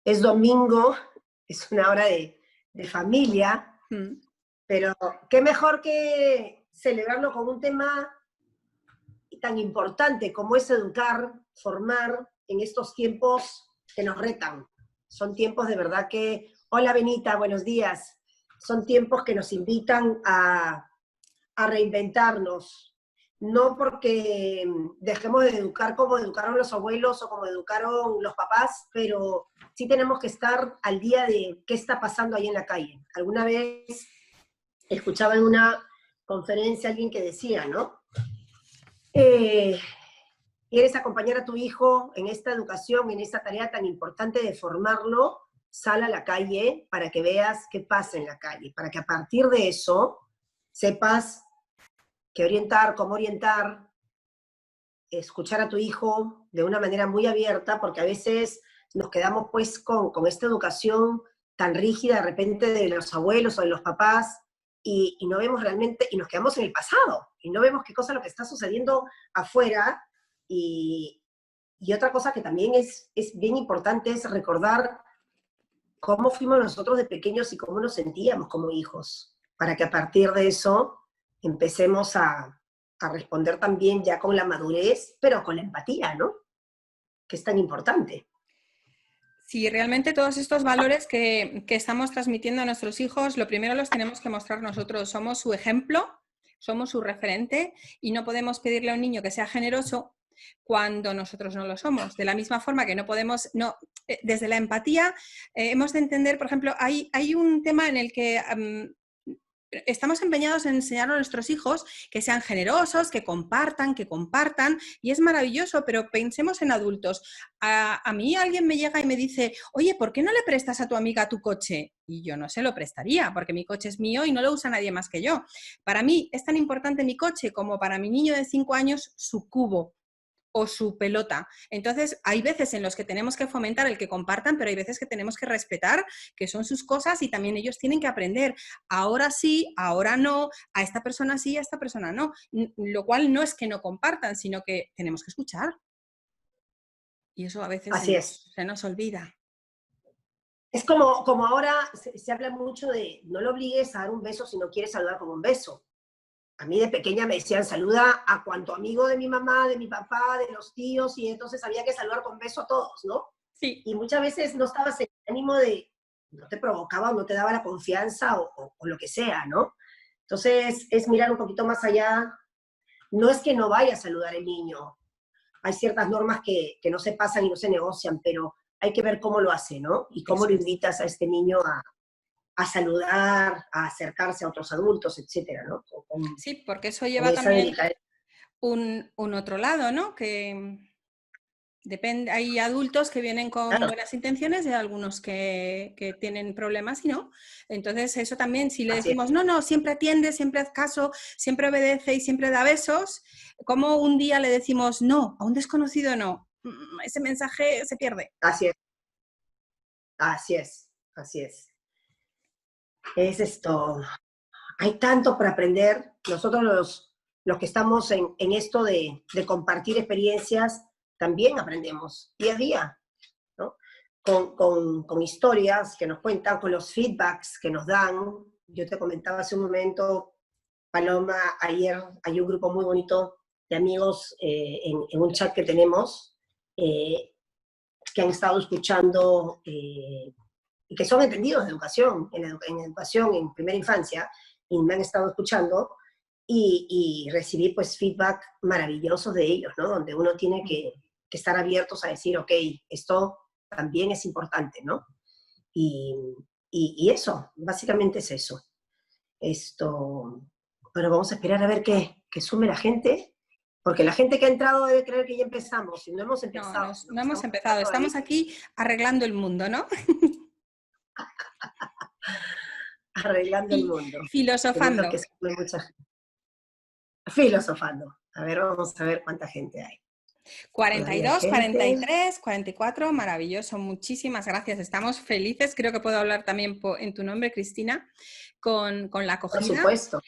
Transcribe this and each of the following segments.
es domingo, es una hora de familia, Mm. pero qué mejor que celebrarlo con un tema tan importante como es educar, formar en estos tiempos que nos retan. Son tiempos de verdad que, hola Benita, buenos días, son tiempos que nos invitan a reinventarnos, no porque dejemos de educar como educaron los abuelos o como educaron los papás, pero sí tenemos que estar al día de qué está pasando ahí en la calle. Alguna vez escuchaba en una conferencia a alguien que decía, ¿no? Eh, ¿Quieres acompañar a tu hijo en esta educación, en esta tarea tan importante de formarlo? Sal a la calle para que veas qué pasa en la calle, para que a partir de eso sepas qué orientar, cómo orientar, escuchar a tu hijo de una manera muy abierta, porque a veces nos quedamos pues con esta educación tan rígida de repente de los abuelos o de los papás y no vemos realmente, y nos quedamos en el pasado, y no vemos qué cosa es lo que está sucediendo afuera. Y otra cosa que también es bien importante es recordar cómo fuimos nosotros de pequeños y cómo nos sentíamos como hijos, para que a partir de eso empecemos a responder también ya con la madurez, pero con la empatía, ¿no? Que es tan importante. Sí, realmente todos estos valores que estamos transmitiendo a nuestros hijos, lo primero los tenemos que mostrar nosotros. Somos su ejemplo, somos su referente y no podemos pedirle a un niño que sea generoso cuando nosotros no lo somos. De la misma forma que no podemos, no, desde la empatía hemos de entender, por ejemplo, hay un tema en el que estamos empeñados en enseñar a nuestros hijos que sean generosos, que compartan, y es maravilloso, pero pensemos en adultos. A mí alguien me llega y me dice, oye, ¿por qué no le prestas a tu amiga tu coche? Y yo no se lo prestaría, porque mi coche es mío y no lo usa nadie más que yo. Para mí es tan importante mi coche como para mi niño de 5 años su cubo o su pelota. Entonces, hay veces en los que tenemos que fomentar el que compartan, pero hay veces que tenemos que respetar que son sus cosas y también ellos tienen que aprender. Ahora sí, ahora no, a esta persona sí, a esta persona no. Lo cual no es que no compartan, sino que tenemos que escuchar. Y eso a veces Así es. se nos olvida. Es como ahora se habla mucho de no lo obligues a dar un beso si no quieres saludar con un beso. A mí de pequeña me decían, saluda a cuanto amigo de mi mamá, de mi papá, de los tíos, y entonces había que saludar con beso a todos, ¿no? Sí. Y muchas veces no estabas en el ánimo de, no te provocaba o no te daba la confianza o lo que sea, ¿no? Entonces es mirar un poquito más allá. No es que no vaya a saludar el niño, hay ciertas normas que no se pasan y no se negocian, pero hay que ver cómo lo hace, ¿no? Y cómo Eso lo es. invitas a este niño a saludar, a acercarse a otros adultos, etcétera, ¿no? Sí, porque eso Con lleva esa también delicadeza. un otro lado, ¿no? Que depende, hay adultos que vienen con Claro, buenas intenciones y hay algunos que tienen problemas y no. Entonces, eso también, si le así decimos, es. no, no, siempre atiende, siempre haz caso, siempre obedece y siempre da besos, como un día le decimos, no, a un desconocido no, ese mensaje se pierde. Así es, así es, así es. Es esto. Hay tanto por aprender. Nosotros los que estamos en esto de compartir experiencias, también aprendemos día a día, ¿no? Con historias que nos cuentan, con los feedbacks que nos dan. Yo te comentaba hace un momento, Paloma, ayer hay un grupo muy bonito de amigos en un chat que tenemos, eh, que han estado escuchando y que son entendidos de educación, en educación en primera infancia, y me han estado escuchando, y recibí pues feedback maravilloso de ellos, ¿no? Donde uno tiene que estar abiertos a decir, ok, esto también es importante, ¿no? Y, y eso, básicamente es eso. Esto, bueno, vamos a esperar a ver qué sume la gente, porque la gente que ha entrado debe creer que ya empezamos, y no hemos No, empezado, ¿no? no hemos Estamos empezado, todavía estamos aquí arreglando el mundo, ¿no? arreglando el Y mundo, teniendo que filosofando. sume mucha gente. Filosofando. A ver, vamos a ver cuánta gente hay. Todavía 42, gente. 43, 44, maravilloso, muchísimas gracias. Estamos felices, creo que puedo hablar también en tu nombre, Cristina, con la Por acogida. supuesto.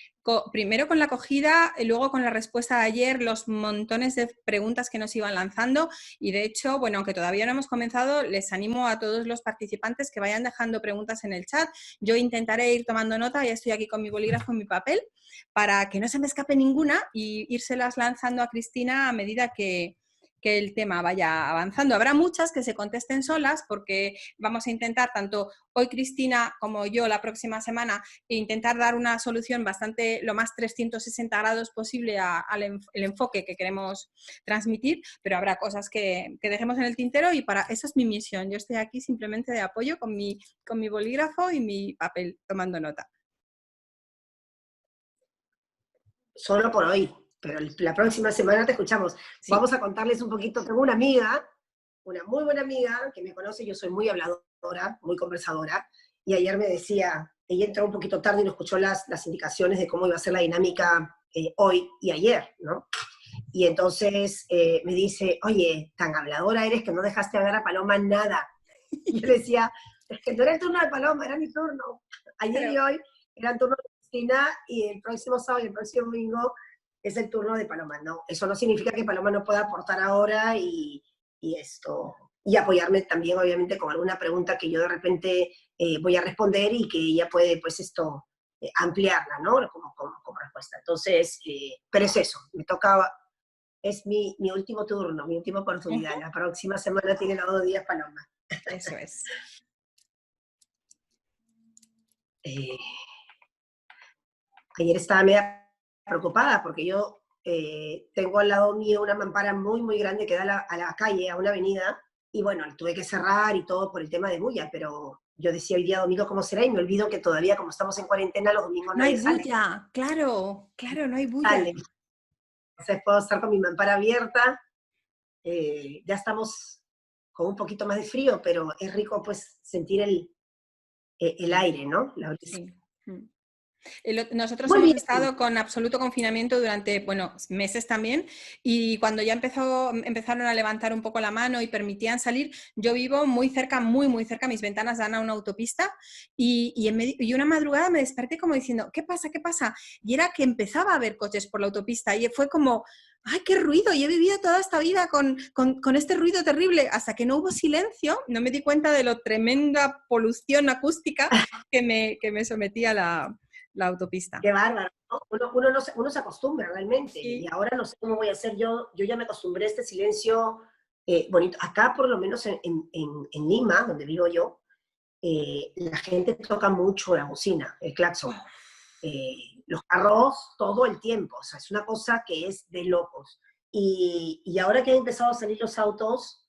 Primero con la acogida, y luego con la respuesta de ayer, los montones de preguntas que nos iban lanzando y de hecho, bueno, aunque todavía no hemos comenzado, les animo a todos los participantes que vayan dejando preguntas en el chat. Yo intentaré ir tomando nota, ya estoy aquí con mi bolígrafo y mi papel, para que no se me escape ninguna y írselas lanzando a Cristina a medida que el tema vaya avanzando. Habrá muchas que se contesten solas porque vamos a intentar, tanto hoy Cristina como yo la próxima semana, intentar dar una solución bastante lo más 360 grados posible al enfoque que queremos transmitir, pero habrá cosas que dejemos en el tintero y para eso es mi misión. Yo estoy aquí simplemente de apoyo con mi bolígrafo y mi papel tomando nota. Solo por hoy, pero la próxima semana te escuchamos. Sí. Vamos a contarles un poquito. Tengo una amiga, una muy buena amiga, que me conoce, yo soy muy habladora, muy conversadora, y ayer me decía, ella entró un poquito tarde y no escuchó las indicaciones de cómo iba a ser la dinámica hoy y ayer, ¿no? Y entonces me dice, oye, tan habladora eres que no dejaste hablar a Paloma nada. Y yo le decía, es que no era el turno de Paloma, era mi turno. Ayer y hoy eran turno de Cristina y el próximo sábado y el próximo domingo es el turno de Paloma. No, eso no significa que Paloma no pueda aportar ahora y esto, y apoyarme también, obviamente, con alguna pregunta que yo de repente voy a responder y que ella puede, pues, ampliarla, ¿no? Como respuesta. Entonces, pero es eso, me toca, es mi último turno, mi última oportunidad. La próxima semana tiene los 2 días Paloma. Eso es. Ayer estaba media preocupada porque yo tengo al lado mío una mampara muy, muy grande que da a la calle, a una avenida, y bueno, tuve que cerrar y todo por el tema de bulla, pero yo decía hoy día domingo cómo será y me olvido que todavía como estamos en cuarentena los domingos No hay nadie sale. bulla, claro, no hay bulla. Sale. Entonces puedo estar con mi mampara abierta, ya estamos con un poquito más de frío, pero es rico pues sentir el aire, ¿no? La brisa. Sí. Nosotros Muy hemos bien. estado con absoluto confinamiento durante, bueno, meses también, y cuando ya empezaron a levantar un poco la mano y permitían salir, yo vivo muy cerca, muy, muy cerca, mis ventanas dan a una autopista, y una madrugada me desperté como diciendo, ¿qué pasa? ¿Qué pasa? Y era que empezaba a haber coches por la autopista, y fue como, ¡ay, qué ruido! Y he vivido toda esta vida con este ruido terrible, hasta que no hubo silencio, no me di cuenta de lo tremenda polución acústica que me sometía la autopista. Qué bárbaro, ¿no? Uno se acostumbra realmente, y Sí. ahora no sé cómo voy a hacer yo ya me acostumbré a este silencio bonito. Acá, por lo menos en Lima, donde vivo yo, la gente toca mucho la bocina, el claxon. Los carros todo el tiempo, o sea, es una cosa que es de locos. Y ahora que han empezado a salir los autos,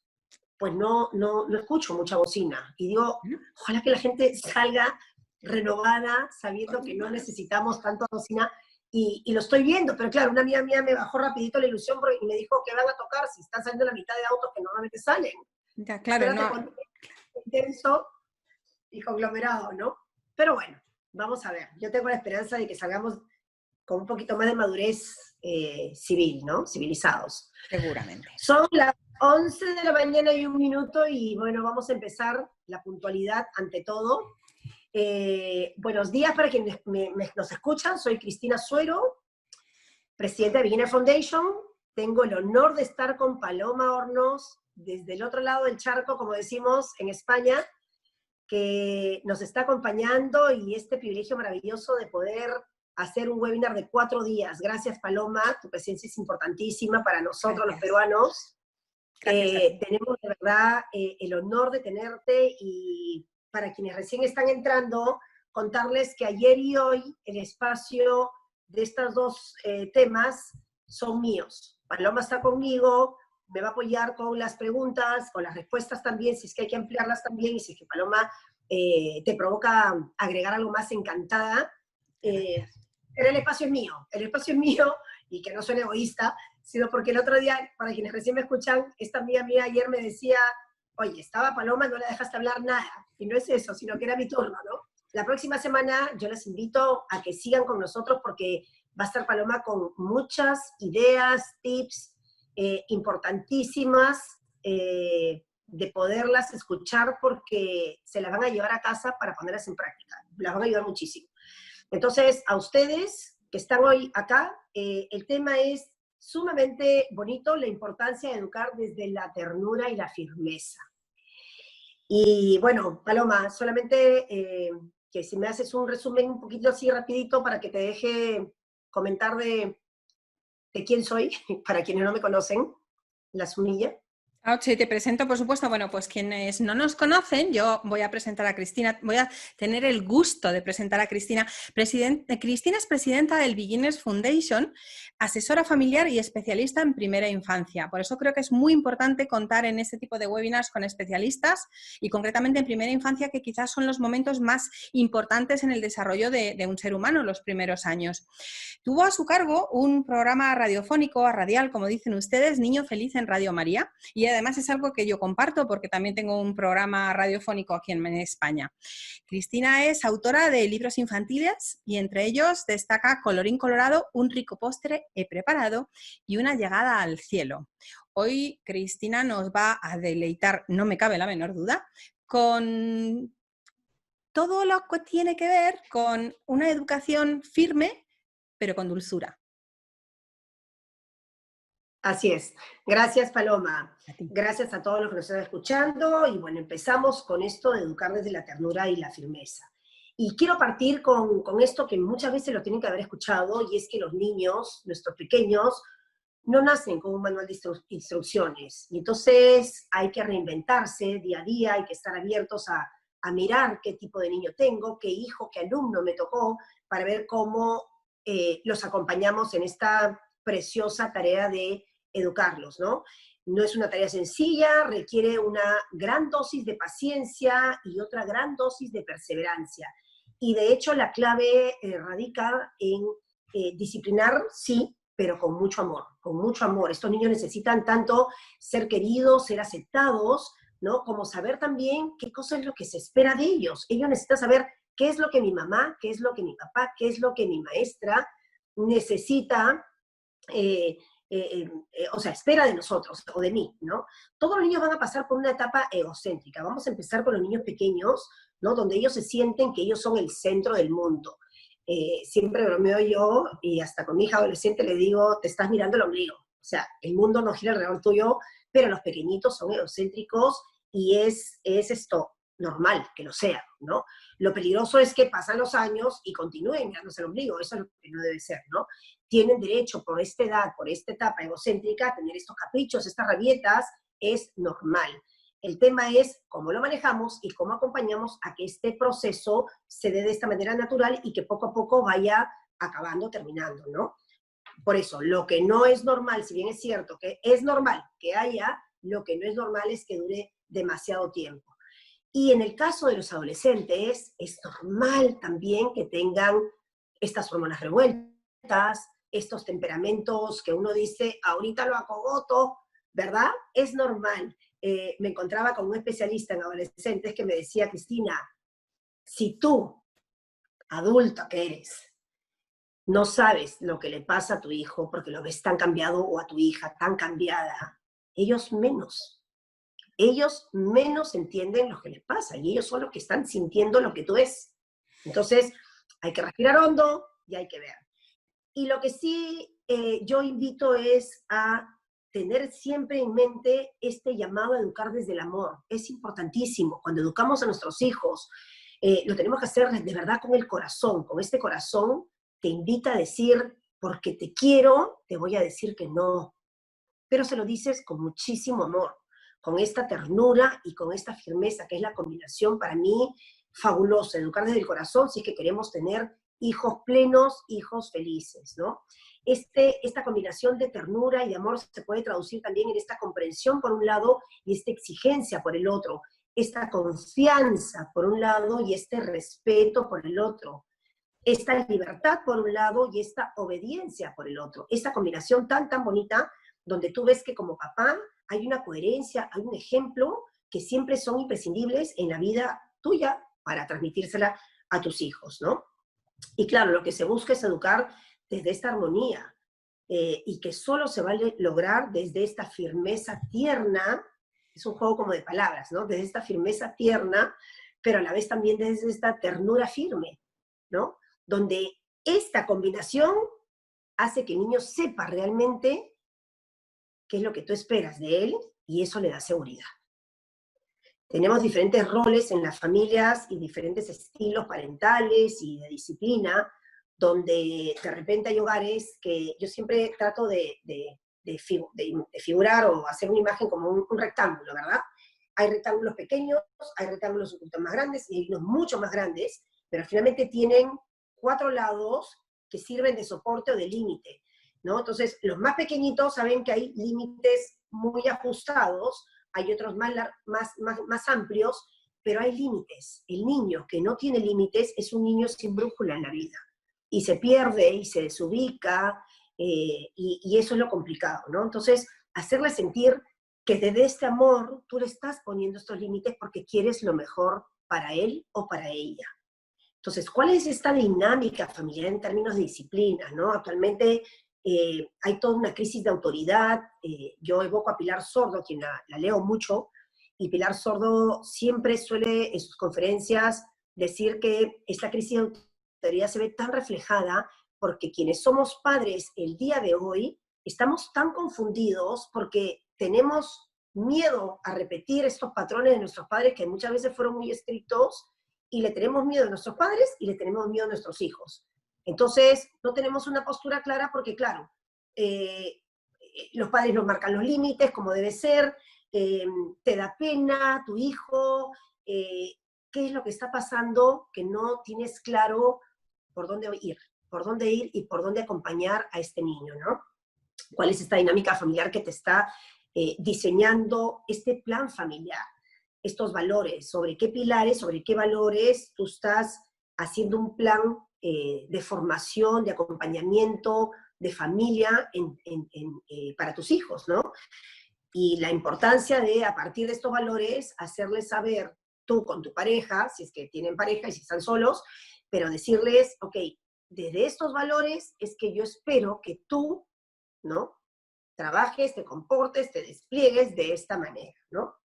pues no escucho mucha bocina. Y digo, ojalá que la gente salga renovada, sabiendo que no necesitamos tanto bocina. Y lo estoy viendo, pero claro, una amiga mía me bajó rapidito la ilusión y me dijo que van a tocar si están saliendo la mitad de autos que normalmente salen. Ya, claro, Espérate no. con intenso y conglomerado, ¿no? Pero bueno, vamos a ver. Yo tengo la esperanza de que salgamos con un poquito más de madurez civil, ¿no? Civilizados. Seguramente. Son las 11 de la mañana y 1 minuto y bueno, vamos a empezar la puntualidad ante todo. Buenos días para quienes nos escuchan. Soy Cristina Suero, presidenta de Beginner Foundation. Tengo el honor de estar con Paloma Hornos desde el otro lado del charco, como decimos en España, que nos está acompañando y este privilegio maravilloso de poder hacer un webinar de 4 días. Gracias, Paloma, tu presencia es importantísima para nosotros los peruanos. Tenemos de verdad el honor de tenerte y para quienes recién están entrando, contarles que ayer y hoy el espacio de estos dos temas son míos. Paloma está conmigo, me va a apoyar con las preguntas, con las respuestas también, si es que hay que ampliarlas también, y si es que Paloma te provoca agregar algo más, encantada. Pero el espacio es mío, y que no suene egoísta, sino porque el otro día, para quienes recién me escuchan, esta amiga mía ayer me decía, oye, estaba Paloma, no la dejaste hablar nada, y no es eso, sino que era mi turno, ¿no? La próxima semana yo les invito a que sigan con nosotros porque va a estar Paloma con muchas ideas, tips, importantísimas de poderlas escuchar porque se las van a llevar a casa para ponerlas en práctica. Las van a ayudar muchísimo. Entonces, a ustedes que están hoy acá, el tema es sumamente bonito, la importancia de educar desde la ternura y la firmeza. Y bueno, Paloma, solamente que si me haces un resumen un poquito así rapidito para que te deje comentar de quién soy, para quienes no me conocen, la Sunilla. Sí, te presento, por supuesto. Bueno, pues quienes no nos conocen, yo voy a presentar a Cristina, voy a tener el gusto de presentar a Cristina. Cristina es presidenta del Beginners Foundation, asesora familiar y especialista en primera infancia. Por eso creo que es muy importante contar en este tipo de webinars con especialistas y concretamente en primera infancia, que quizás son los momentos más importantes en el desarrollo de un ser humano, los primeros años. Tuvo a su cargo un programa radiofónico, radial, como dicen ustedes, Niño Feliz en Radio María, y además es algo que yo comparto porque también tengo un programa radiofónico aquí en España. Cristina es autora de libros infantiles y entre ellos destaca Colorín colorado, un rico postre he preparado y una llegada al cielo. Hoy Cristina nos va a deleitar, no me cabe la menor duda, con todo lo que tiene que ver con una educación firme, pero con dulzura. Así es. Gracias, Paloma. Gracias a todos los que nos están escuchando. Y bueno, empezamos con esto de educar desde la ternura y la firmeza. Y quiero partir con esto que muchas veces lo tienen que haber escuchado, y es que los niños, nuestros pequeños, no nacen con un manual de instrucciones. Y entonces hay que reinventarse día a día, hay que estar abiertos a mirar qué tipo de niño tengo, qué hijo, qué alumno me tocó, para ver cómo los acompañamos en esta preciosa tarea de educarlos, ¿no? No es una tarea sencilla, requiere una gran dosis de paciencia y otra gran dosis de perseverancia. Y de hecho la clave radica en disciplinar, sí, pero con mucho amor, con mucho amor. Estos niños necesitan tanto ser queridos, ser aceptados, ¿no? Como saber también qué cosa es lo que se espera de ellos. Ellos necesitan saber qué es lo que mi mamá, qué es lo que mi papá, qué es lo que mi maestra necesita, o sea, espera de nosotros o de mí, ¿no? Todos los niños van a pasar por una etapa egocéntrica. Vamos a empezar con los niños pequeños, ¿no? Donde ellos se sienten que ellos son el centro del mundo. Siempre bromeo yo, y hasta con mi hija adolescente le digo, te estás mirando el ombligo. O sea, el mundo no gira alrededor tuyo, pero los pequeñitos son egocéntricos y es esto normal que lo sean, ¿no? Lo peligroso es que pasan los años y continúen mirándose el ombligo. Eso es lo que no debe ser, ¿no? Tienen derecho por esta edad, por esta etapa egocéntrica, a tener estos caprichos, estas rabietas, es normal. El tema es cómo lo manejamos y cómo acompañamos a que este proceso se dé de esta manera natural y que poco a poco vaya acabando, terminando, ¿no? Por eso, lo que no es normal, si bien es cierto que es normal que haya, lo que no es normal es que dure demasiado tiempo. Y en el caso de los adolescentes, es normal también que tengan estas hormonas revueltas, estos temperamentos que uno dice, ahorita lo acogoto, ¿verdad? Es normal. Me encontraba con un especialista en adolescentes que me decía, Cristina, si tú, adulta que eres, no sabes lo que le pasa a tu hijo porque lo ves tan cambiado o a tu hija tan cambiada, ellos menos entienden lo que les pasa y ellos son los que están sintiendo lo que tú ves. Entonces, hay que respirar hondo y hay que ver. Y lo que sí yo invito es a tener siempre en mente este llamado a educar desde el amor. Es importantísimo. Cuando educamos a nuestros hijos, lo tenemos que hacer de verdad con el corazón. Con este corazón te invita a decir, porque te quiero, te voy a decir que no. Pero se lo dices con muchísimo amor, con esta ternura y con esta firmeza, que es la combinación para mí fabulosa. Educar desde el corazón si es que queremos tener hijos plenos, hijos felices, ¿no? Esta combinación de ternura y de amor se puede traducir también en esta comprensión por un lado y esta exigencia por el otro, esta confianza por un lado y este respeto por el otro, esta libertad por un lado y esta obediencia por el otro. Esta combinación tan, tan bonita donde tú ves que como papá hay una coherencia, hay un ejemplo que siempre son imprescindibles en la vida tuya para transmitírsela a tus hijos, ¿no? Y claro, lo que se busca es educar desde esta armonía, y que solo se va a lograr desde esta firmeza tierna, es un juego como de palabras, ¿no? Desde esta firmeza tierna, pero a la vez también desde esta ternura firme, ¿no? Donde esta combinación hace que el niño sepa realmente qué es lo que tú esperas de él y eso le da seguridad. Tenemos diferentes roles en las familias y diferentes estilos parentales y de disciplina, donde de repente hay hogares que yo siempre trato de figurar o hacer una imagen como un rectángulo, ¿verdad? Hay rectángulos pequeños, hay rectángulos un poquito más grandes y hay unos mucho más grandes, pero finalmente tienen 4 lados que sirven de soporte o de límite, ¿no? Entonces, los más pequeñitos saben que hay límites muy ajustados, hay otros más amplios, pero hay límites. El niño que no tiene límites es un niño sin brújula en la vida. Y se pierde y se desubica, y eso es lo complicado, ¿no? Entonces, hacerle sentir que desde este amor tú le estás poniendo estos límites porque quieres lo mejor para él o para ella. Entonces, ¿cuál es esta dinámica familiar en términos de disciplina, ¿no? Actualmente hay toda una crisis de autoridad. Yo evoco a Pilar Sordo, quien la leo mucho, y Pilar Sordo siempre suele en sus conferencias decir que esta crisis de autoridad se ve tan reflejada porque quienes somos padres el día de hoy estamos tan confundidos porque tenemos miedo a repetir estos patrones de nuestros padres que muchas veces fueron muy estrictos, y le tenemos miedo a nuestros padres y le tenemos miedo a nuestros hijos. Entonces, no tenemos una postura clara porque, claro, eh, los padres nos marcan los límites como debe ser, eh, te da pena tu hijo, qué es lo que está pasando que no tienes claro por dónde ir y por dónde acompañar a este niño, ¿no? ¿Cuál es esta dinámica familiar que te está diseñando este plan familiar? Estos valores, sobre qué pilares, sobre qué valores tú estás haciendo un plan de formación, de acompañamiento, de familia para tus hijos, ¿no? Y la importancia de, a partir de estos valores, hacerles saber tú con tu pareja, si es que tienen pareja y si están solos, pero decirles, ok, desde estos valores es que yo espero que tú, ¿no? Trabajes, te comportes, te despliegues de esta manera, ¿no?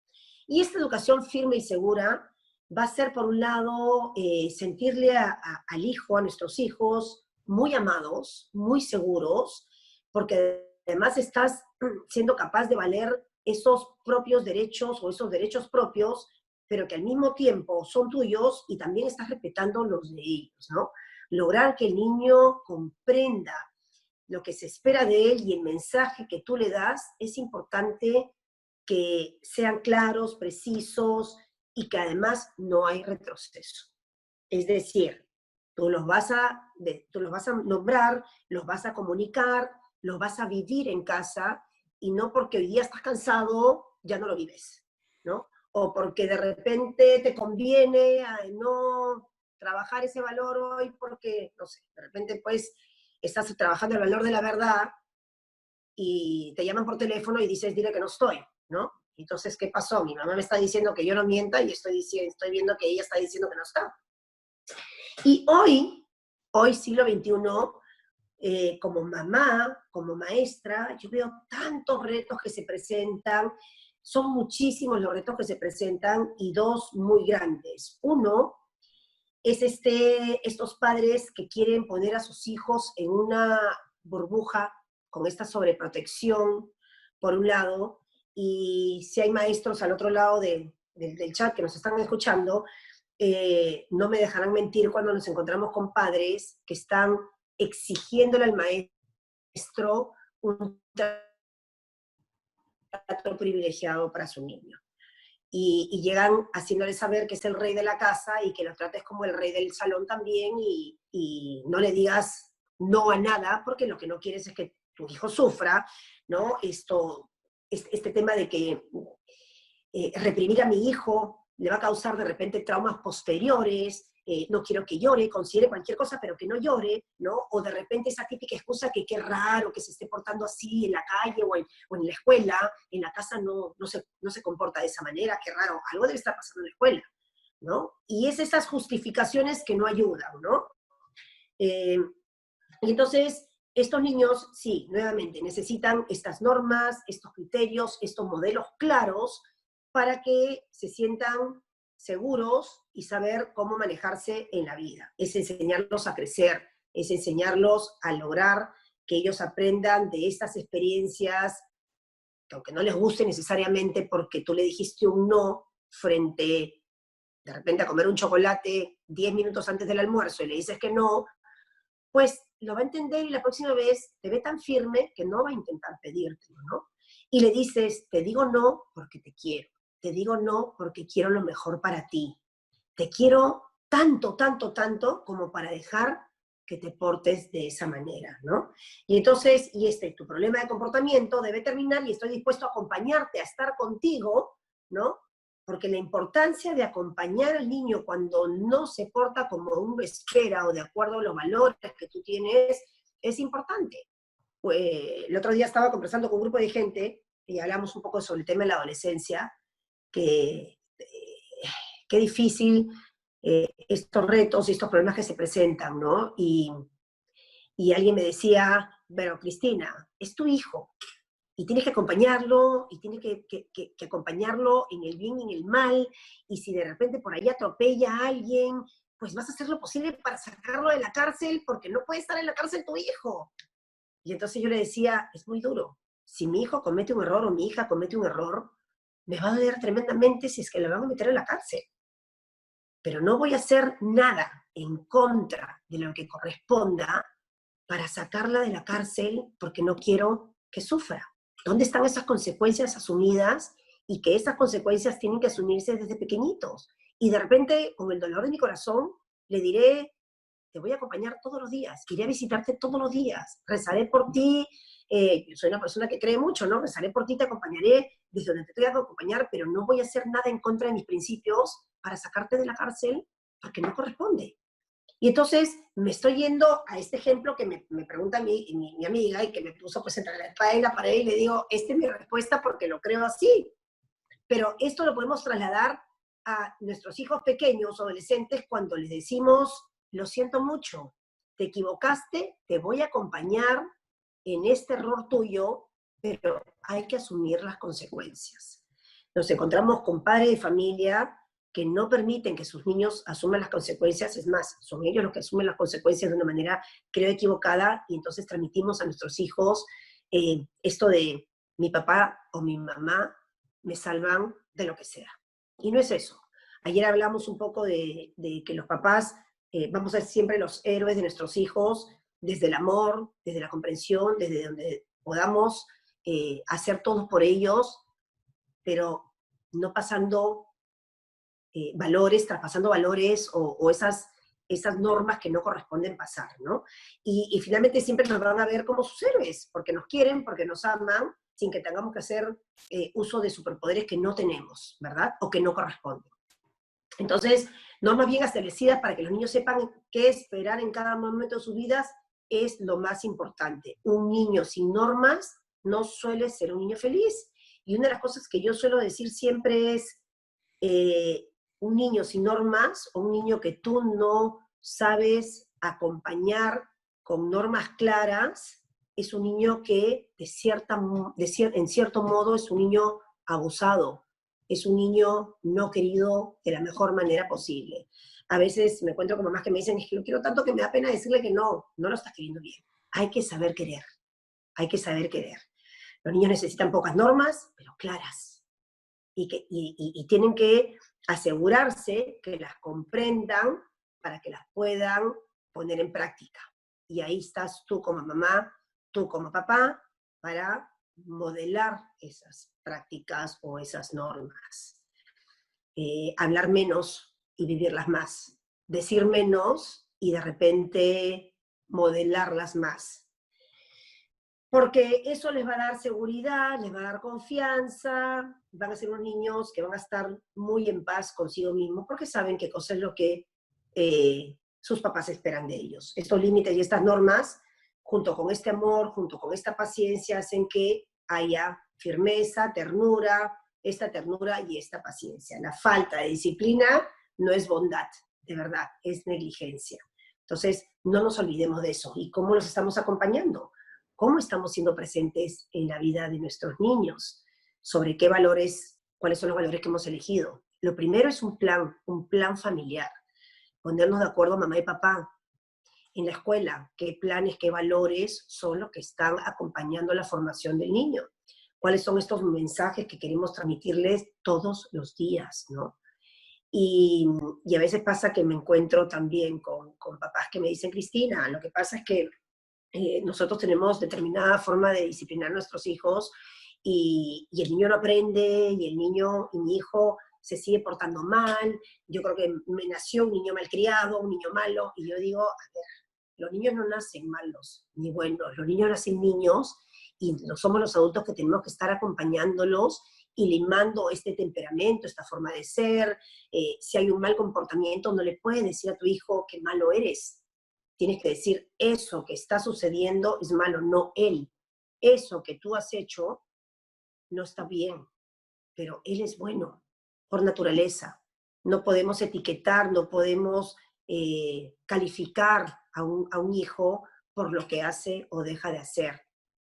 Y esta educación firme y segura va a ser, por un lado, sentirle al hijo, a nuestros hijos, muy amados, muy seguros, porque además estás siendo capaz de valer esos propios derechos o esos derechos propios, pero que al mismo tiempo son tuyos y también estás respetando los de ellos, ¿no? Lograr que el niño comprenda lo que se espera de él y el mensaje que tú le das, es importante que sean claros, precisos y que además no hay retroceso. Es decir, tú los vas a nombrar, los vas a comunicar, los vas a vivir en casa, y no porque hoy día estás cansado, ya no lo vives, ¿no? O porque de repente te conviene no trabajar ese valor hoy porque, no sé, de repente pues estás trabajando el valor de la verdad y te llaman por teléfono y dices, dile que no estoy, ¿no? Entonces, ¿qué pasó? Mi mamá me está diciendo que yo no mienta y estoy viendo que ella está diciendo que no está. Y hoy siglo XXI, como mamá, como maestra, yo veo tantos retos que se presentan, son muchísimos los retos que se presentan y dos muy grandes. Uno es estos padres que quieren poner a sus hijos en una burbuja con esta sobreprotección, por un lado, y si hay maestros al otro lado del chat que nos están escuchando, no me dejarán mentir cuando nos encontramos con padres que están exigiéndole al maestro un trato privilegiado para su niño. Y llegan haciéndole saber que es el rey de la casa y que lo trates como el rey del salón también, y no le digas no a nada, porque lo que no quieres es que tu hijo sufra, ¿no? Este tema de que reprimir a mi hijo le va a causar de repente traumas posteriores, no quiero que llore, considere cualquier cosa, pero que no llore, ¿no? O de repente esa típica excusa que qué raro que se esté portando así en la calle o en la escuela, en la casa no se comporta de esa manera, qué raro, algo debe estar pasando en la escuela, ¿no? Y es esas justificaciones que no ayudan, ¿no? Y entonces, estos niños, sí, nuevamente, necesitan estas normas, estos criterios, estos modelos claros para que se sientan seguros y saber cómo manejarse en la vida. Es enseñarlos a crecer, es enseñarlos a lograr que ellos aprendan de estas experiencias, que aunque no les guste necesariamente porque tú le dijiste un no frente, de repente, a comer un chocolate 10 minutos antes del almuerzo y le dices que no, pues lo va a entender y la próxima vez te ve tan firme que no va a intentar pedírtelo, ¿no? Y le dices, te digo no porque te quiero, te digo no porque quiero lo mejor para ti, te quiero tanto, tanto, tanto como para dejar que te portes de esa manera, ¿no? Y entonces, tu problema de comportamiento debe terminar y estoy dispuesto a acompañarte, a estar contigo, ¿no? Porque la importancia de acompañar al niño cuando no se porta como uno espera o de acuerdo a los valores que tú tienes es importante. Pues, el otro día estaba conversando con un grupo de gente y hablamos un poco sobre el tema de la adolescencia, que qué difícil estos retos y estos problemas que se presentan, ¿no? Y alguien me decía, pero Cristina, es tu hijo, y tienes que acompañarlo, y tienes que acompañarlo en el bien y en el mal, y si de repente por ahí atropella a alguien, pues vas a hacer lo posible para sacarlo de la cárcel, porque no puede estar en la cárcel tu hijo. Y entonces yo le decía, es muy duro. Si mi hijo comete un error o mi hija comete un error, me va a doler tremendamente si es que le van a meter en la cárcel. Pero no voy a hacer nada en contra de lo que corresponda para sacarla de la cárcel porque no quiero que sufra. ¿Dónde están esas consecuencias asumidas? Y que esas consecuencias tienen que asumirse desde pequeñitos. Y de repente, con el dolor de mi corazón, le diré, te voy a acompañar todos los días, iré a visitarte todos los días, rezaré por ti, yo soy una persona que cree mucho, ¿no? Rezaré por ti, te acompañaré desde donde te tenga que acompañar, pero no voy a hacer nada en contra de mis principios para sacarte de la cárcel porque no corresponde. Y entonces me estoy yendo a este ejemplo que me pregunta mi amiga y que me puso pues entre la espada y la pared y le digo, esta es mi respuesta porque lo creo así. Pero esto lo podemos trasladar a nuestros hijos pequeños o adolescentes cuando les decimos, lo siento mucho, te equivocaste, te voy a acompañar en este error tuyo, pero hay que asumir las consecuencias. Nos encontramos con padres de familia que no permiten que sus niños asuman las consecuencias, es más, son ellos los que asumen las consecuencias de una manera, creo, equivocada, y entonces transmitimos a nuestros hijos esto de mi papá o mi mamá me salvan de lo que sea. Y no es eso. Ayer hablamos un poco de que los papás vamos a ser siempre los héroes de nuestros hijos, desde el amor, desde la comprensión, desde donde podamos hacer todo por ellos, pero no pasando valores, traspasando valores o esas normas que no corresponden pasar, ¿no? Y finalmente siempre nos van a ver como sus héroes, porque nos quieren, porque nos aman, sin que tengamos que hacer uso de superpoderes que no tenemos, ¿verdad? O que no corresponden. Entonces, normas bien establecidas para que los niños sepan qué esperar en cada momento de sus vidas es lo más importante. Un niño sin normas no suele ser un niño feliz. Y una de las cosas que yo suelo decir siempre es, un niño sin normas o un niño que tú no sabes acompañar con normas claras, es un niño que en cierto modo es un niño abusado, es un niño no querido de la mejor manera posible. A veces me encuentro con mamás que me dicen, es que lo quiero tanto que me da pena decirle que no lo estás queriendo bien. Hay que saber querer, hay que saber querer. Los niños necesitan pocas normas, pero claras. Y tienen que asegurarse que las comprendan para que las puedan poner en práctica. Y ahí estás tú como mamá, tú como papá, para modelar esas prácticas o esas normas. Hablar menos y vivirlas más. Decir menos y de repente modelarlas más. Porque eso les va a dar seguridad, les va a dar confianza, van a ser unos niños que van a estar muy en paz consigo mismos, porque saben qué cosa es lo que sus papás esperan de ellos. Estos límites y estas normas, junto con este amor, junto con esta paciencia, hacen que haya firmeza, ternura, esta ternura y esta paciencia. La falta de disciplina no es bondad, de verdad, es negligencia. Entonces, no nos olvidemos de eso. ¿Y cómo los estamos acompañando? ¿Cómo estamos siendo presentes en la vida de nuestros niños? ¿Sobre qué valores, cuáles son los valores que hemos elegido? Lo primero es un plan familiar. Ponernos de acuerdo mamá y papá en la escuela, qué planes, qué valores son los que están acompañando la formación del niño. ¿Cuáles son estos mensajes que queremos transmitirles todos los días, ¿no? Y a veces pasa que me encuentro también con papás que me dicen, Cristina, lo que pasa es que nosotros tenemos determinada forma de disciplinar a nuestros hijos y el niño no aprende y el niño y mi hijo se sigue portando mal. Yo creo que me nació un niño malcriado, un niño malo, y yo digo, a ver, los niños no nacen malos ni buenos, los niños nacen niños y somos los adultos que tenemos que estar acompañándolos y limando este temperamento, esta forma de ser. Si hay un mal comportamiento, no le puedes decir a tu hijo que malo eres. Tienes que decir, eso que está sucediendo es malo, no él. Eso que tú has hecho no está bien, pero él es bueno por naturaleza. No podemos etiquetar, no podemos calificar a un hijo por lo que hace o deja de hacer.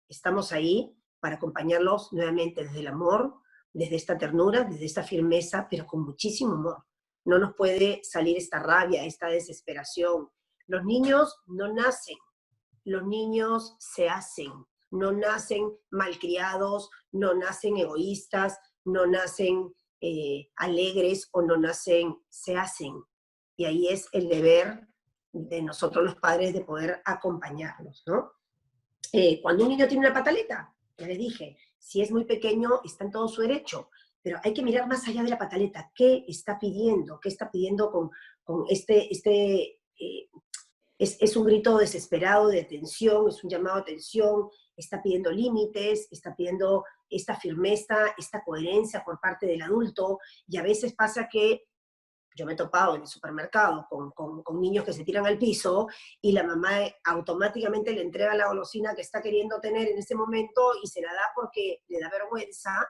Estamos ahí para acompañarlos nuevamente desde el amor, desde esta ternura, desde esta firmeza, pero con muchísimo amor. No nos puede salir esta rabia, esta desesperación. Los niños no nacen, los niños se hacen, no nacen malcriados, no nacen egoístas, no nacen alegres o no nacen, se hacen. Y ahí es el deber de nosotros los padres de poder acompañarlos, ¿no? Cuando un niño tiene una pataleta, ya les dije, si es muy pequeño está en todo su derecho, pero hay que mirar más allá de la pataleta. ¿Qué está pidiendo? ¿Qué está pidiendo con es un grito desesperado de atención, es un llamado a atención, está pidiendo límites, está pidiendo esta firmeza, esta coherencia por parte del adulto, y a veces pasa que yo me he topado en el supermercado con niños que se tiran al piso y la mamá automáticamente le entrega la golosina que está queriendo tener en ese momento y se la da porque le da vergüenza,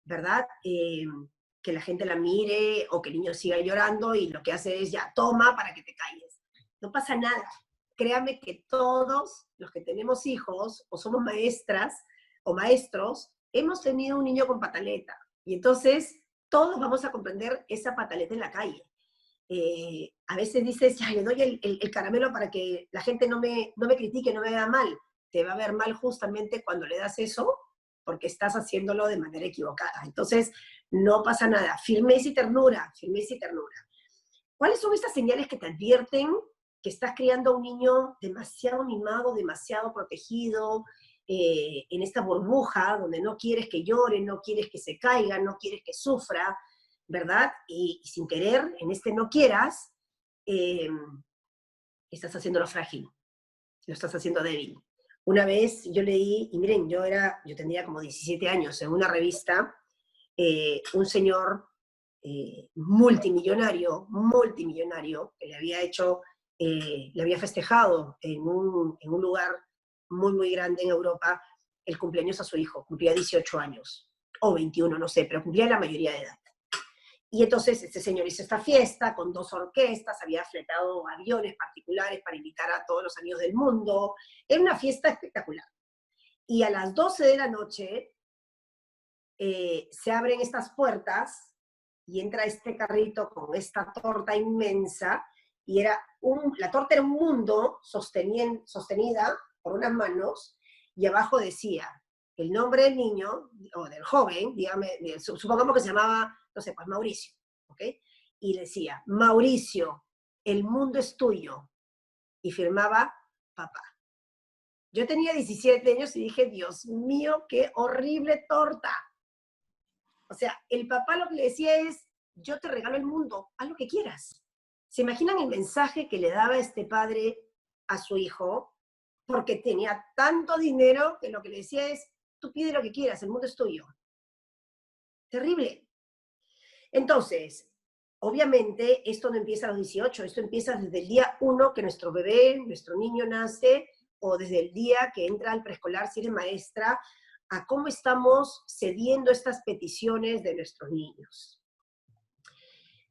¿verdad? Que la gente la mire o que el niño siga llorando y lo que hace es ya, toma para que te calles. No pasa nada. Créame que todos los que tenemos hijos o somos maestras o maestros, hemos tenido un niño con pataleta. Y entonces todos vamos a comprender esa pataleta en la calle. A veces dices, ya, le doy el caramelo para que la gente no me critique, no me vea mal. Te va a ver mal justamente cuando le das eso, porque estás haciéndolo de manera equivocada. Entonces, no pasa nada. Firmeza y ternura, firmeza y ternura. ¿Cuáles son estas señales que te advierten que estás criando a un niño demasiado mimado, demasiado protegido, en esta burbuja donde no quieres que llore, no quieres que se caiga, no quieres que sufra, ¿verdad? Y sin querer, en este no quieras, estás haciéndolo frágil, lo estás haciendo débil. Una vez yo leí, y miren, yo tenía como 17 años, en una revista, un señor multimillonario, que le había hecho, le había festejado en un lugar muy, muy grande en Europa el cumpleaños a su hijo, cumplía 18 años, o 21, no sé, pero cumplía la mayoría de edad. Y entonces este señor hizo esta fiesta con 2 orquestas, había fletado aviones particulares para invitar a todos los amigos del mundo, era una fiesta espectacular. Y a las 12 de la noche se abren estas puertas y entra este carrito con esta torta inmensa, y la torta era un mundo sostenida por unas manos, y abajo decía el nombre del niño, o del joven, dígame, supongamos que se llamaba, no sé, pues Mauricio, ¿ok? Y decía, Mauricio, el mundo es tuyo, y firmaba papá. Yo tenía 17 años y dije, Dios mío, qué horrible torta. O sea, el papá lo que le decía es, yo te regalo el mundo, haz lo que quieras. ¿Se imaginan el mensaje que le daba este padre a su hijo? Porque tenía tanto dinero que lo que le decía es, tú pide lo que quieras, el mundo es tuyo. Terrible. Entonces, obviamente, esto no empieza a los 18, esto empieza desde el día 1 que nuestro bebé, nuestro niño nace, o desde el día que entra al preescolar, si eres maestra, a cómo estamos cediendo estas peticiones de nuestros niños.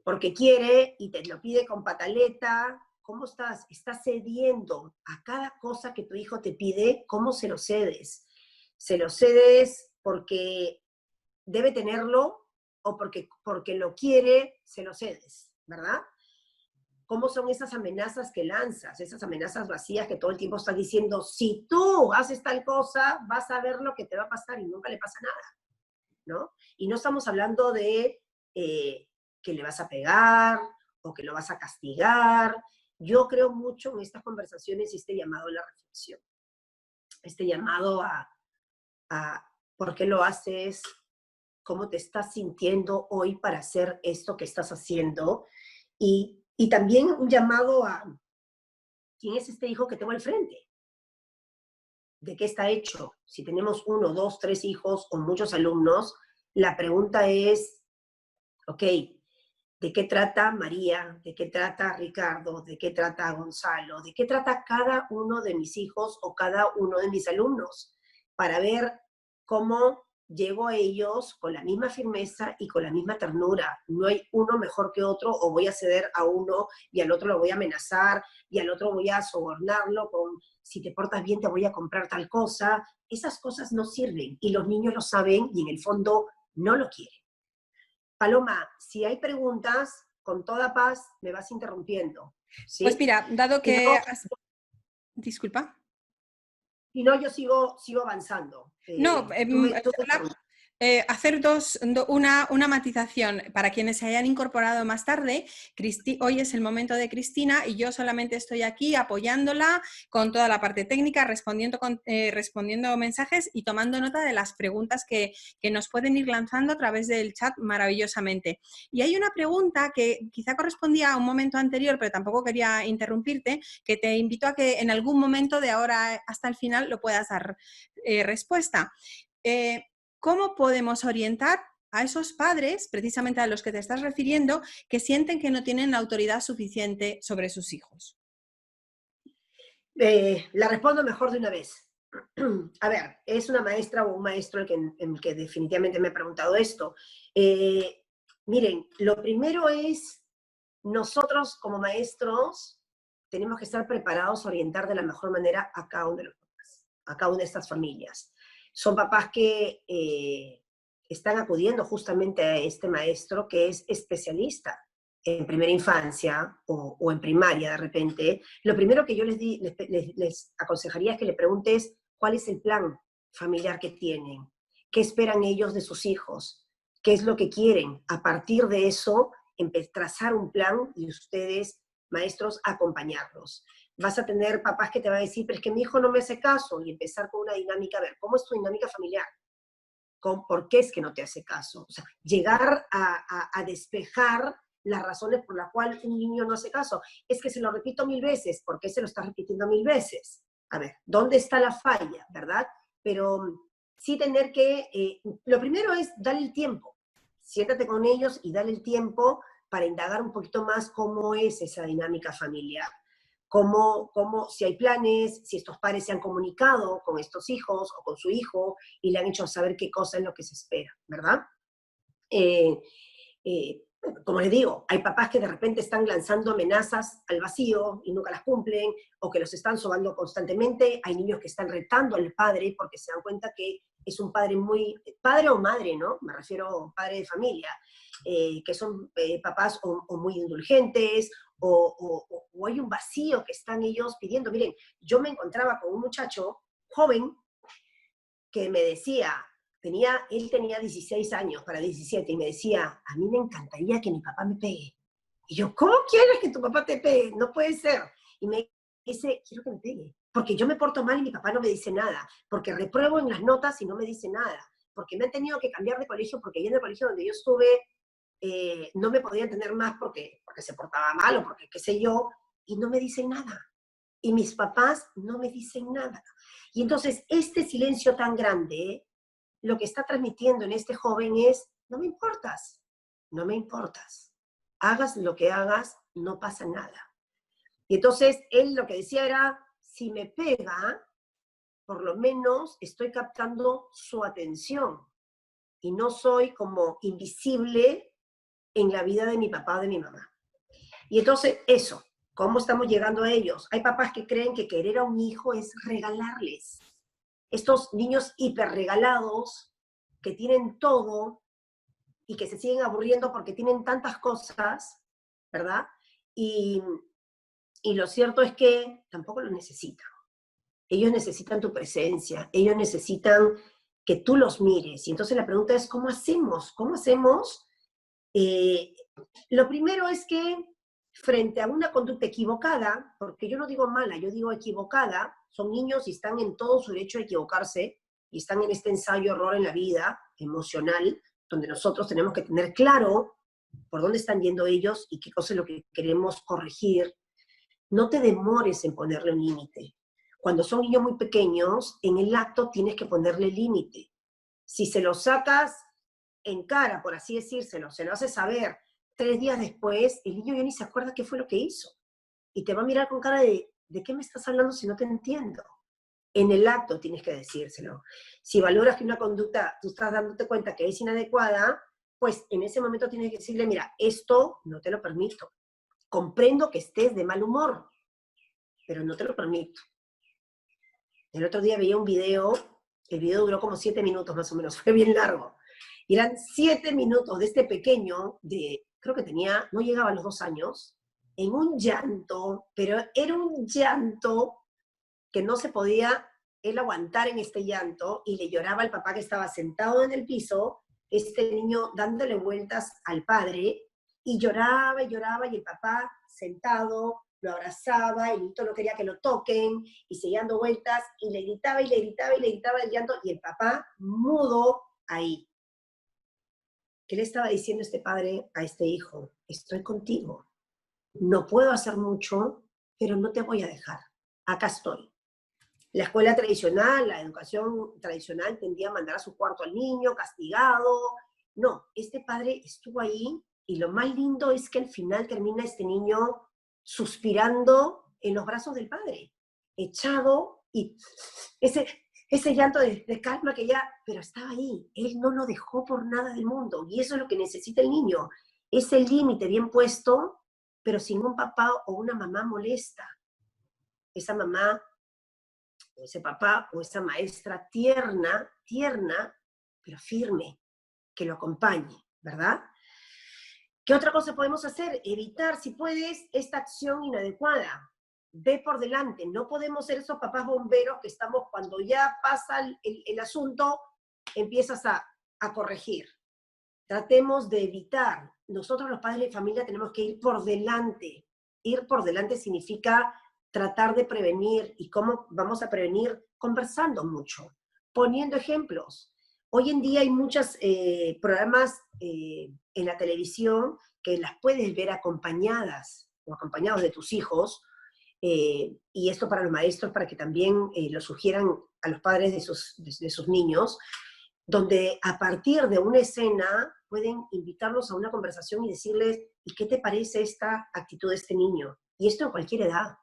Porque quiere y te lo pide con pataleta, ¿Cómo estás? ¿Estás cediendo a cada cosa que tu hijo te pide? ¿Cómo se lo cedes? ¿Se lo cedes porque debe tenerlo o porque lo quiere, se lo cedes, ¿verdad? ¿Cómo son esas amenazas que lanzas? Esas amenazas vacías que todo el tiempo estás diciendo, si tú haces tal cosa, vas a ver lo que te va a pasar y nunca le pasa nada, ¿no? Y no estamos hablando de que le vas a pegar o que lo vas a castigar. Yo creo mucho en estas conversaciones y este llamado a la reflexión, este llamado a por qué lo haces, cómo te estás sintiendo hoy para hacer esto que estás haciendo y también un llamado a quién es este hijo que tengo al frente, de qué está hecho. Si tenemos 1, 2, 3 hijos o muchos alumnos, la pregunta es, ok, ¿de qué trata María? ¿De qué trata Ricardo? ¿De qué trata Gonzalo? ¿De qué trata cada uno de mis hijos o cada uno de mis alumnos? Para ver cómo llego a ellos con la misma firmeza y con la misma ternura. No hay uno mejor que otro o voy a ceder a uno y al otro lo voy a amenazar y al otro voy a sobornarlo con si te portas bien te voy a comprar tal cosa. Esas cosas no sirven y los niños lo saben y en el fondo no lo quieren. Paloma, si hay preguntas, con toda paz me vas interrumpiendo, Pues ¿sí? mira, dado Si no, que Disculpa. si no yo sigo avanzando. No, Tú me solo interrumpes. hacer una matización para quienes se hayan incorporado más tarde. Hoy es el momento de Cristina y yo solamente estoy aquí apoyándola con toda la parte técnica, respondiendo mensajes y tomando nota de las preguntas que nos pueden ir lanzando a través del chat maravillosamente. Y hay una pregunta que quizá correspondía a un momento anterior, pero tampoco quería interrumpirte, que te invito a que en algún momento de ahora hasta el final lo puedas dar respuesta. ¿Cómo podemos orientar a esos padres, precisamente a los que te estás refiriendo, que sienten que no tienen la autoridad suficiente sobre sus hijos? La respondo mejor de una vez. A ver, es una maestra o un maestro el que definitivamente me ha preguntado esto. Miren, lo primero es, nosotros como maestros tenemos que estar preparados a orientar de la mejor manera a cada uno de los papás, a cada una de estas familias. Son papás que están acudiendo justamente a este maestro que es especialista en primera infancia o en primaria de repente. Lo primero que yo les aconsejaría es que le preguntes cuál es el plan familiar que tienen, qué esperan ellos de sus hijos, qué es lo que quieren. A partir de eso, trazar un plan y ustedes, maestros, acompañarlos. Vas a tener papás que te van a decir, pero es que mi hijo no me hace caso, y empezar con una dinámica, a ver, ¿cómo es tu dinámica familiar? ¿Por qué es que no te hace caso? O sea, llegar a despejar las razones por las cuales un niño no hace caso. Es que se lo repito 1000 veces, ¿por qué se lo está repitiendo 1000 veces? A ver, ¿dónde está la falla, verdad? Pero sí tener que, lo primero es darle el tiempo. Siéntate con ellos y dale el tiempo para indagar un poquito más cómo es esa dinámica familiar. Si hay planes, si estos padres se han comunicado con estos hijos o con su hijo y le han hecho saber qué cosa es lo que se espera, ¿verdad? Eh, eh, como les digo, hay papás que de repente están lanzando amenazas al vacío y nunca las cumplen, o que los están sobando constantemente. Hay niños que están retando al padre porque se dan cuenta que es un padre padre o madre, ¿no? Me refiero a padre de familia, que son papás o muy indulgentes, o hay un vacío que están ellos pidiendo. Miren, yo me encontraba con un muchacho joven que me decía, él tenía 16 años para 17 y me decía, a mí me encantaría que mi papá me pegue. Y yo, ¿cómo quieres que tu papá te pegue? No puede ser. Y me dice, quiero que me pegue, porque yo me porto mal y mi papá no me dice nada, porque repruebo en las notas y no me dice nada, porque me han tenido que cambiar de colegio, porque yo en el colegio donde yo estuve no me podían tener más porque se portaba mal o porque qué sé yo, y no me dicen nada. Y mis papás no me dicen nada. Y entonces este silencio tan grande, lo que está transmitiendo en este joven es, no me importas, no me importas. Hagas lo que hagas, no pasa nada. Y entonces él lo que decía era, si me pega, por lo menos estoy captando su atención y no soy como invisible en la vida de mi papá o de mi mamá. Y entonces eso, ¿Cómo estamos llegando a ellos? Hay papás que creen que querer a un hijo es regalarles. Estos niños hiperregalados que tienen todo y que se siguen aburriendo porque tienen tantas cosas, ¿verdad? Y, y lo cierto es que tampoco lo necesitan. Ellos necesitan tu presencia, ellos necesitan que tú los mires. Y entonces la pregunta es, ¿cómo hacemos? ¿Cómo hacemos? Eh, lo primero es que frente a una conducta equivocada, porque yo no digo mala, yo digo equivocada, son niños y están en todo su derecho a equivocarse y están en este ensayo-error en la vida emocional, donde nosotros tenemos que tener claro por dónde están yendo ellos y qué cosa es lo que queremos corregir. No te demores en ponerle un límite. Cuando son niños muy pequeños, en el acto tienes que ponerle límite. Si se lo sacas en cara, por así decírselo, se lo haces saber 3 días después, el niño ya ni se acuerda qué fue lo que hizo. Y te va a mirar con cara ¿de qué me estás hablando si no te entiendo? En el acto tienes que decírselo. Si valoras que una conducta, tú estás dándote cuenta que es inadecuada, pues en ese momento tienes que decirle, mira, esto no te lo permito. Comprendo que estés de mal humor, pero no te lo permito. El otro día veía un video, el video duró como 7 minutos más o menos, fue bien largo. Y eran 7 minutos de este pequeño, creo que no llegaba a los 2 años, en un llanto, pero era un llanto que no se podía él aguantar en este llanto, y le lloraba al papá que estaba sentado en el piso, este niño dándole vueltas al padre, y lloraba y el papá sentado lo abrazaba, el niño no quería que lo toquen, y seguía dando vueltas, y le gritaba, y le gritaba, y le gritaba el llanto, y el papá mudo ahí. ¿Qué le estaba diciendo este padre a este hijo? Estoy contigo. No puedo hacer mucho, pero no te voy a dejar. Acá estoy. La escuela tradicional, la educación tradicional tendía a mandar a su cuarto al niño, castigado. No, este padre estuvo ahí, y lo más lindo es que al final termina este niño suspirando en los brazos del padre, echado, y ese llanto de calma que ya, pero estaba ahí. Él no lo dejó por nada del mundo, y eso es lo que necesita el niño. Ese límite bien puesto, pero sin un papá o una mamá molesta. Esa mamá o ese papá o esa maestra tierna, pero firme, que lo acompañe, ¿verdad? ¿Qué otra cosa podemos hacer? Evitar, si puedes, esta acción inadecuada. Ve por delante. No podemos ser esos papás bomberos que estamos, cuando ya pasa el asunto, empiezas a corregir. Tratemos de evitar. Nosotros los padres de familia tenemos que ir por delante. Ir por delante significa tratar de prevenir. ¿Y cómo vamos a prevenir? Conversando mucho, poniendo ejemplos. Hoy en día hay muchos programas en la televisión que las puedes ver acompañadas o acompañados de tus hijos, y esto para los maestros, para que también lo sugieran a los padres de sus niños, donde a partir de una escena pueden invitarlos a una conversación y decirles, ¿y qué te parece esta actitud de este niño? Y esto en cualquier edad.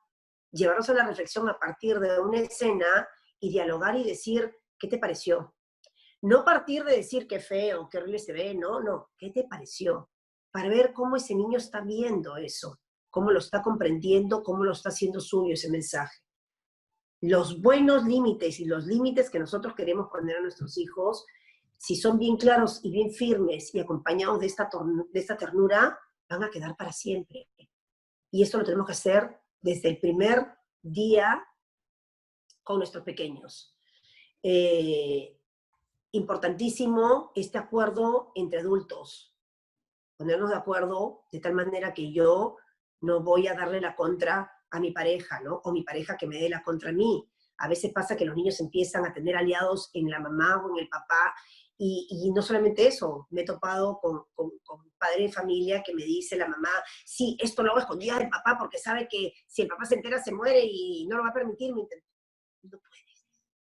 Llevarlos a la reflexión a partir de una escena y dialogar y decir, ¿qué te pareció? No partir de decir qué feo, qué horrible se ve, no, ¿qué te pareció? Para ver cómo ese niño está viendo eso, cómo lo está comprendiendo, cómo lo está haciendo suyo ese mensaje. Los buenos límites y los límites que nosotros queremos poner a nuestros hijos, si son bien claros y bien firmes y acompañados de esta ternura, van a quedar para siempre. Y esto lo tenemos que hacer desde el primer día con nuestros pequeños. Importantísimo este acuerdo entre adultos. Ponernos de acuerdo de tal manera que yo no voy a darle la contra a mi pareja, ¿no? O mi pareja que me dé la contra a mí. A veces pasa que los niños empiezan a tener aliados en la mamá o en el papá, y no solamente eso, me he topado con padre de familia que me dice la mamá, sí, esto lo hago escondida del papá porque sabe que si el papá se entera se muere y no lo va a permitir.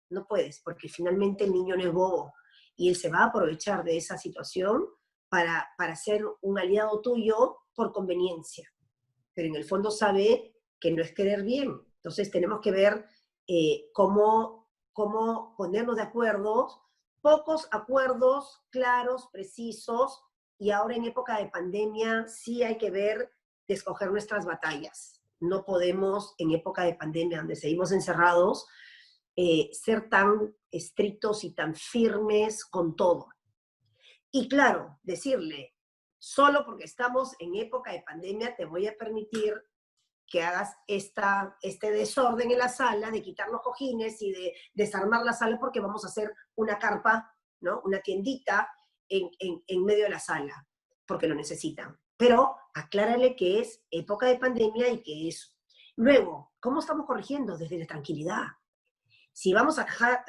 No puedes, porque finalmente el niño no es bobo, y él se va a aprovechar de esa situación para ser un aliado tuyo por conveniencia, pero en el fondo sabe que no es querer bien. Entonces tenemos que ver cómo ponernos de acuerdo, pocos acuerdos claros, precisos, y ahora en época de pandemia sí hay que ver de escoger nuestras batallas. no podemos, en época de pandemia, donde seguimos encerrados, ser tan estrictos y tan firmes con todo. Y claro, decirle, solo porque estamos en época de pandemia te voy a permitir que hagas este desorden en la sala, de quitar los cojines y de desarmar la sala porque vamos a hacer una carpa, ¿no? Una tiendita en medio de la sala, porque lo necesitan. Pero aclárale que es época de pandemia y que es... Luego, ¿cómo estamos corrigiendo? Desde la tranquilidad. Si vamos a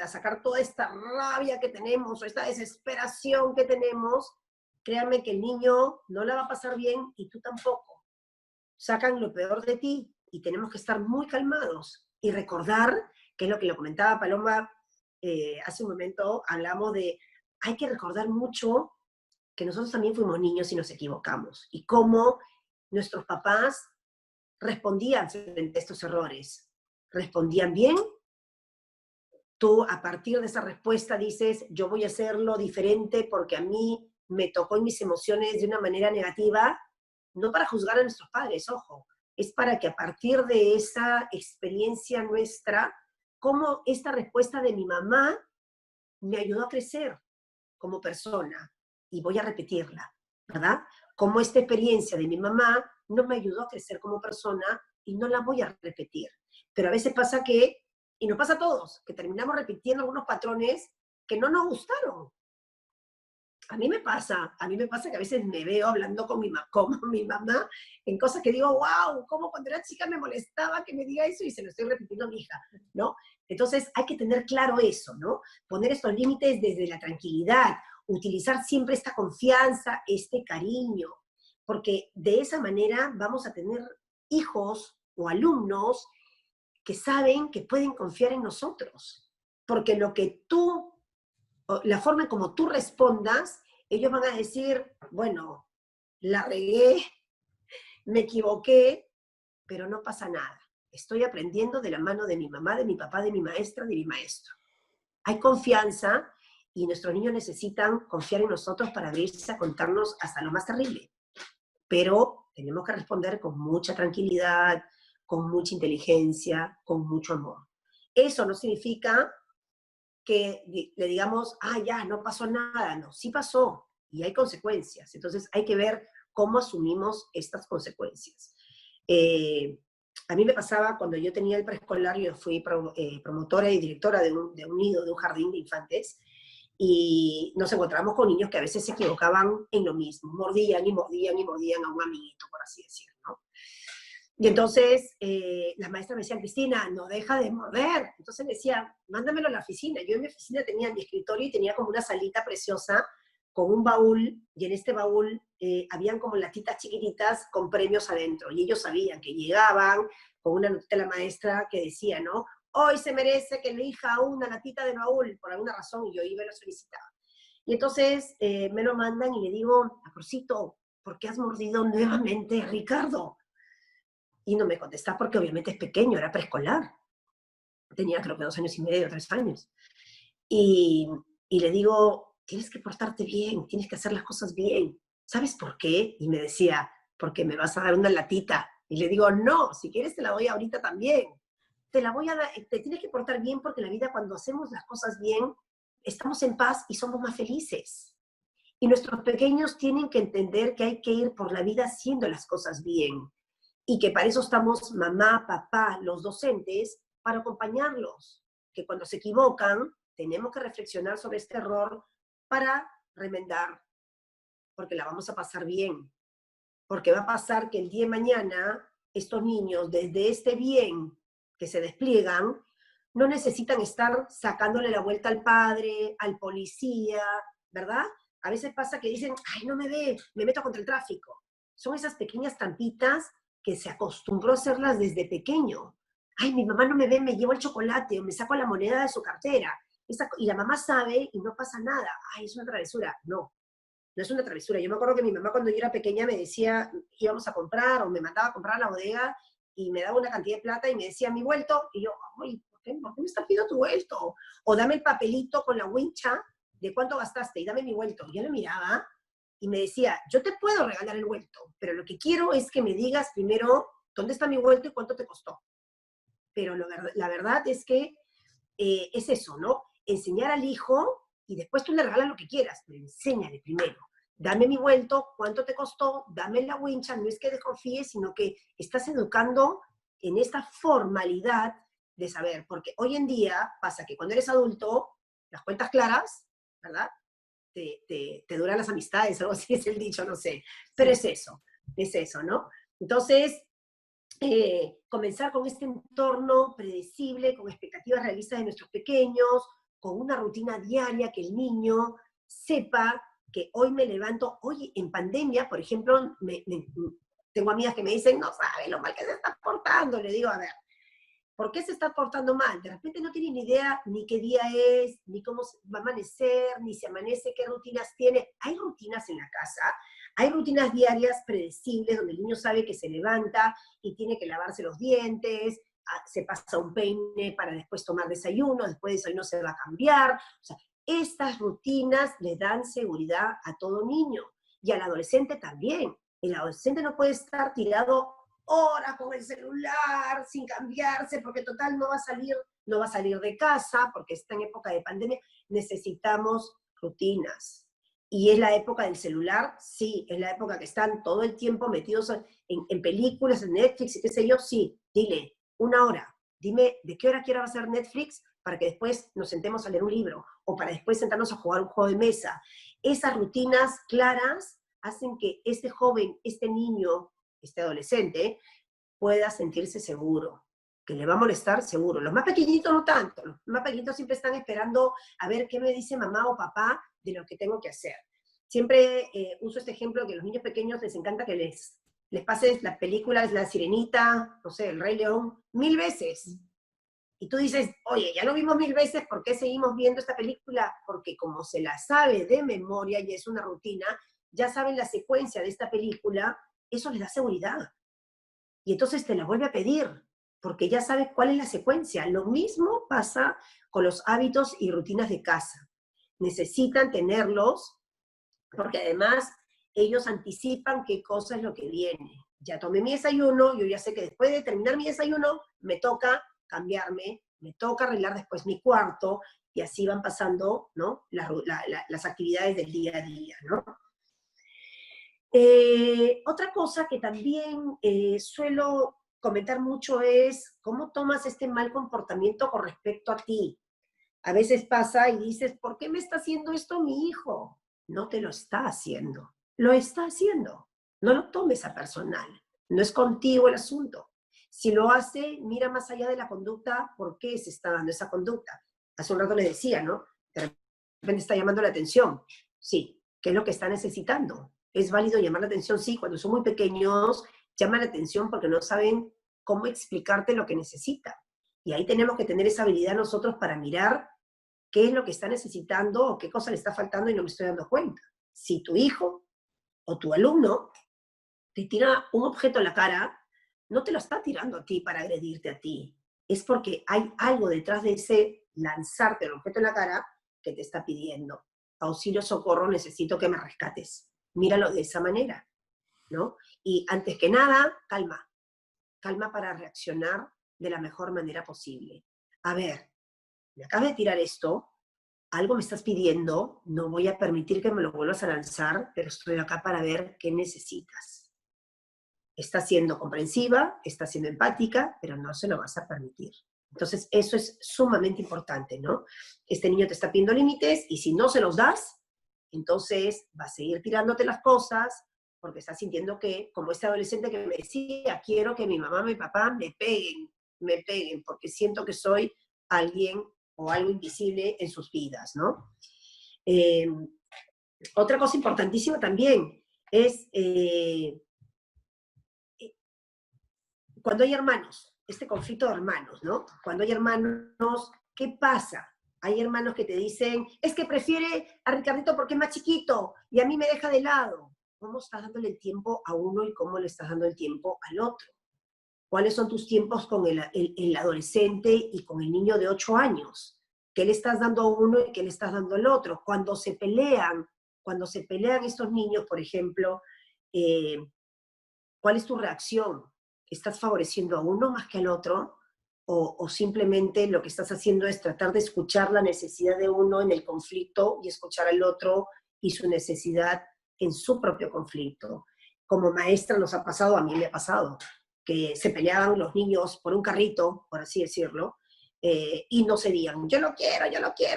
sacar toda esta rabia que tenemos o esta desesperación que tenemos, créanme que el niño no la va a pasar bien y tú tampoco. Sacan lo peor de ti y tenemos que estar muy calmados y recordar, que es lo que lo comentaba Paloma hace un momento, hablamos de, hay que recordar mucho que nosotros también fuimos niños y nos equivocamos y cómo nuestros papás respondían frente a estos errores. ¿Respondían bien? Tú a partir de esa respuesta dices, yo voy a hacerlo diferente porque a mí me tocó en mis emociones de una manera negativa, no para juzgar a nuestros padres, ojo, es para que a partir de esa experiencia nuestra, cómo esta respuesta de mi mamá me ayudó a crecer como persona, y voy a repetirla, ¿verdad? Como esta experiencia de mi mamá no me ayudó a crecer como persona y no la voy a repetir. Pero a veces pasa que, y nos pasa a todos, que terminamos repitiendo algunos patrones que no nos gustaron. A mí me pasa que a veces me veo hablando con mi mamá en cosas que digo, wow, como cuando era chica me molestaba que me diga eso y se lo estoy repitiendo a mi hija, ¿no? Entonces hay que tener claro eso, ¿no? Poner estos límites desde la tranquilidad, utilizar siempre esta confianza, este cariño, porque de esa manera vamos a tener hijos o alumnos que saben que pueden confiar en nosotros, porque lo que tú la forma en como tú respondas, ellos van a decir, bueno, la regué, me equivoqué, pero no pasa nada. Estoy aprendiendo de la mano de mi mamá, de mi papá, de mi maestra, de mi maestro. Hay confianza y nuestros niños necesitan confiar en nosotros para abrirse a contarnos hasta lo más terrible. Pero tenemos que responder con mucha tranquilidad, con mucha inteligencia, con mucho amor. Eso no significa que le digamos, ya, no pasó nada. No, sí pasó y hay consecuencias. Entonces hay que ver cómo asumimos estas consecuencias. A mí me pasaba cuando yo tenía el preescolar, yo fui promotora y directora de un nido, de un jardín de infantes, y nos encontramos con niños que a veces se equivocaban en lo mismo, mordían y mordían y mordían a un amiguito, por así decirlo, ¿no? Y entonces las maestras me decían, Cristina, no deja de morder. Entonces me decía, mándamelo a la oficina. Yo en mi oficina tenía mi escritorio y tenía como una salita preciosa con un baúl, y en este baúl habían como latitas chiquititas con premios adentro. Y ellos sabían que llegaban con una notita de la maestra que decía, ¿no? Hoy se merece que elija una latita de baúl, por alguna razón, y yo iba y lo solicitaba. Y entonces me lo mandan y le digo, Acorcito, ¿por qué has mordido nuevamente, Ricardo? Y no me contesta porque obviamente es pequeño, era preescolar. Tenía creo que 2 años y medio, 3 años. Y, y le digo, tienes que portarte bien, tienes que hacer las cosas bien. ¿Sabes por qué? Y me decía, porque me vas a dar una latita. Y le digo, no, si quieres te la doy ahorita también. Te la voy a dar, te tienes que portar bien porque en la vida cuando hacemos las cosas bien, estamos en paz y somos más felices. Y nuestros pequeños tienen que entender que hay que ir por la vida haciendo las cosas bien. Y que para eso estamos mamá, papá, los docentes, para acompañarlos. Que cuando se equivocan, tenemos que reflexionar sobre este error para remendar, porque la vamos a pasar bien. Porque va a pasar que el día de mañana, estos niños, desde este bien que se despliegan, no necesitan estar sacándole la vuelta al padre, al policía, ¿verdad? A veces pasa que dicen, ay, no me ve, me meto contra el tráfico. Son esas pequeñas trampitas que se acostumbró a hacerlas desde pequeño. Ay, mi mamá no me ve, me llevo el chocolate o me saco la moneda de su cartera. Y la mamá sabe y no pasa nada. Ay, es una travesura. No, no es una travesura. Yo me acuerdo que mi mamá cuando yo era pequeña me decía, íbamos a comprar o me mandaba a comprar a la bodega y me daba una cantidad de plata y me decía, mi vuelto. Y yo, ay, ¿por qué me estás pidiendo tu vuelto? O dame el papelito con la wincha de cuánto gastaste y dame mi vuelto. Yo le miraba y me decía, yo te puedo regalar el vuelto, pero lo que quiero es que me digas primero ¿dónde está mi vuelto y cuánto te costó? Pero la verdad es que es eso, ¿no? Enseñar al hijo y después tú le regalas lo que quieras, pero enséñale primero. Dame mi vuelto, cuánto te costó, dame la wincha, no es que desconfíes, sino que estás educando en esta formalidad de saber, porque hoy en día pasa que cuando eres adulto, las cuentas claras, ¿verdad? Te duran las amistades, algo así es el dicho, no sé, pero Sí. es eso, ¿no? Entonces, comenzar con este entorno predecible, con expectativas realistas de nuestros pequeños, con una rutina diaria que el niño sepa que hoy me levanto, hoy en pandemia, por ejemplo, tengo amigas que me dicen, no sabe lo mal que se está portando, le digo, a ver, ¿por qué se está portando mal? De repente no tiene ni idea ni qué día es, ni cómo va a amanecer, ni si amanece, qué rutinas tiene. Hay rutinas en la casa, hay rutinas diarias predecibles donde el niño sabe que se levanta y tiene que lavarse los dientes, se pasa un peine para después tomar desayuno, después de desayuno se va a cambiar. O sea, estas rutinas le dan seguridad a todo niño y al adolescente también. El adolescente no puede estar tirado horas con el celular, sin cambiarse, porque total no va a salir de casa, porque está en época de pandemia. Necesitamos rutinas. ¿Y es la época del celular? Sí, es la época que están todo el tiempo metidos en películas, en Netflix y qué sé yo. Sí, dile, 1 hora. Dime de qué hora quiero hacer Netflix para que después nos sentemos a leer un libro o para después sentarnos a jugar un juego de mesa. Esas rutinas claras hacen que este joven, este niño, este adolescente, pueda sentirse seguro, que le va a molestar seguro. Los más pequeñitos no tanto, los más pequeñitos siempre están esperando a ver qué me dice mamá o papá de lo que tengo que hacer. Siempre uso este ejemplo que a los niños pequeños les encanta que les pases las películas, La Sirenita, no sé, El Rey León, 1000 veces. Y tú dices, oye, ya lo vimos 1000 veces, ¿por qué seguimos viendo esta película? Porque como se la sabe de memoria y es una rutina, ya saben la secuencia de esta película, eso les da seguridad. Y entonces te la vuelve a pedir, porque ya sabes cuál es la secuencia. Lo mismo pasa con los hábitos y rutinas de casa. Necesitan tenerlos, porque además ellos anticipan qué cosa es lo que viene. Ya tomé mi desayuno, yo ya sé que después de terminar mi desayuno, me toca cambiarme, me toca arreglar después mi cuarto, y así van pasando, ¿no? Las actividades del día a día, ¿no? Otra cosa que también suelo comentar mucho es cómo tomas este mal comportamiento con respecto a ti. A veces pasa y dices, ¿por qué me está haciendo esto mi hijo? No te lo está haciendo, lo está haciendo. No lo tomes a personal, no es contigo el asunto. Si lo hace, mira más allá de la conducta, ¿por qué se está dando esa conducta? Hace un rato le decía, ¿no? De repente está llamando la atención. Sí, ¿qué es lo que está necesitando? Es válido llamar la atención, sí, cuando son muy pequeños, llaman la atención porque no saben cómo explicarte lo que necesitan. Y ahí tenemos que tener esa habilidad nosotros para mirar qué es lo que está necesitando o qué cosa le está faltando y no me estoy dando cuenta. Si tu hijo o tu alumno te tira un objeto en la cara, no te lo está tirando a ti para agredirte a ti. Es porque hay algo detrás de ese lanzarte el objeto en la cara que te está pidiendo. Auxilio, socorro, necesito que me rescates. Míralo de esa manera, ¿no? Y antes que nada, calma. Calma para reaccionar de la mejor manera posible. A ver, me acabas de tirar esto, algo me estás pidiendo, no voy a permitir que me lo vuelvas a lanzar, pero estoy acá para ver qué necesitas. Está siendo comprensiva, está siendo empática, pero no se lo vas a permitir. Entonces, eso es sumamente importante, ¿no? Este niño te está pidiendo límites y si no se los das, entonces va a seguir tirándote las cosas porque está sintiendo que, como este adolescente que me decía, quiero que mi mamá, mi papá me peguen, porque siento que soy alguien o algo invisible en sus vidas, ¿no? Eh, Otra cosa importantísima también es cuando hay hermanos, este conflicto de hermanos, ¿no? Cuando hay hermanos, ¿qué pasa? Hay hermanos que te dicen, es que prefiere a Ricardito porque es más chiquito y a mí me deja de lado. ¿Cómo estás dándole el tiempo a uno y cómo le estás dando el tiempo al otro? ¿Cuáles son tus tiempos con el adolescente y con el niño de 8 años? ¿Qué le estás dando a uno y qué le estás dando al otro? Cuando se pelean estos niños, por ejemplo, ¿cuál es tu reacción? ¿estás favoreciendo a uno más que al otro? O simplemente lo que estás haciendo es tratar de escuchar la necesidad de uno en el conflicto y escuchar al otro y su necesidad en su propio conflicto. Como maestra nos ha pasado, a mí me ha pasado, que se peleaban los niños por un carrito, por así decirlo, y no cedían. Yo lo quiero,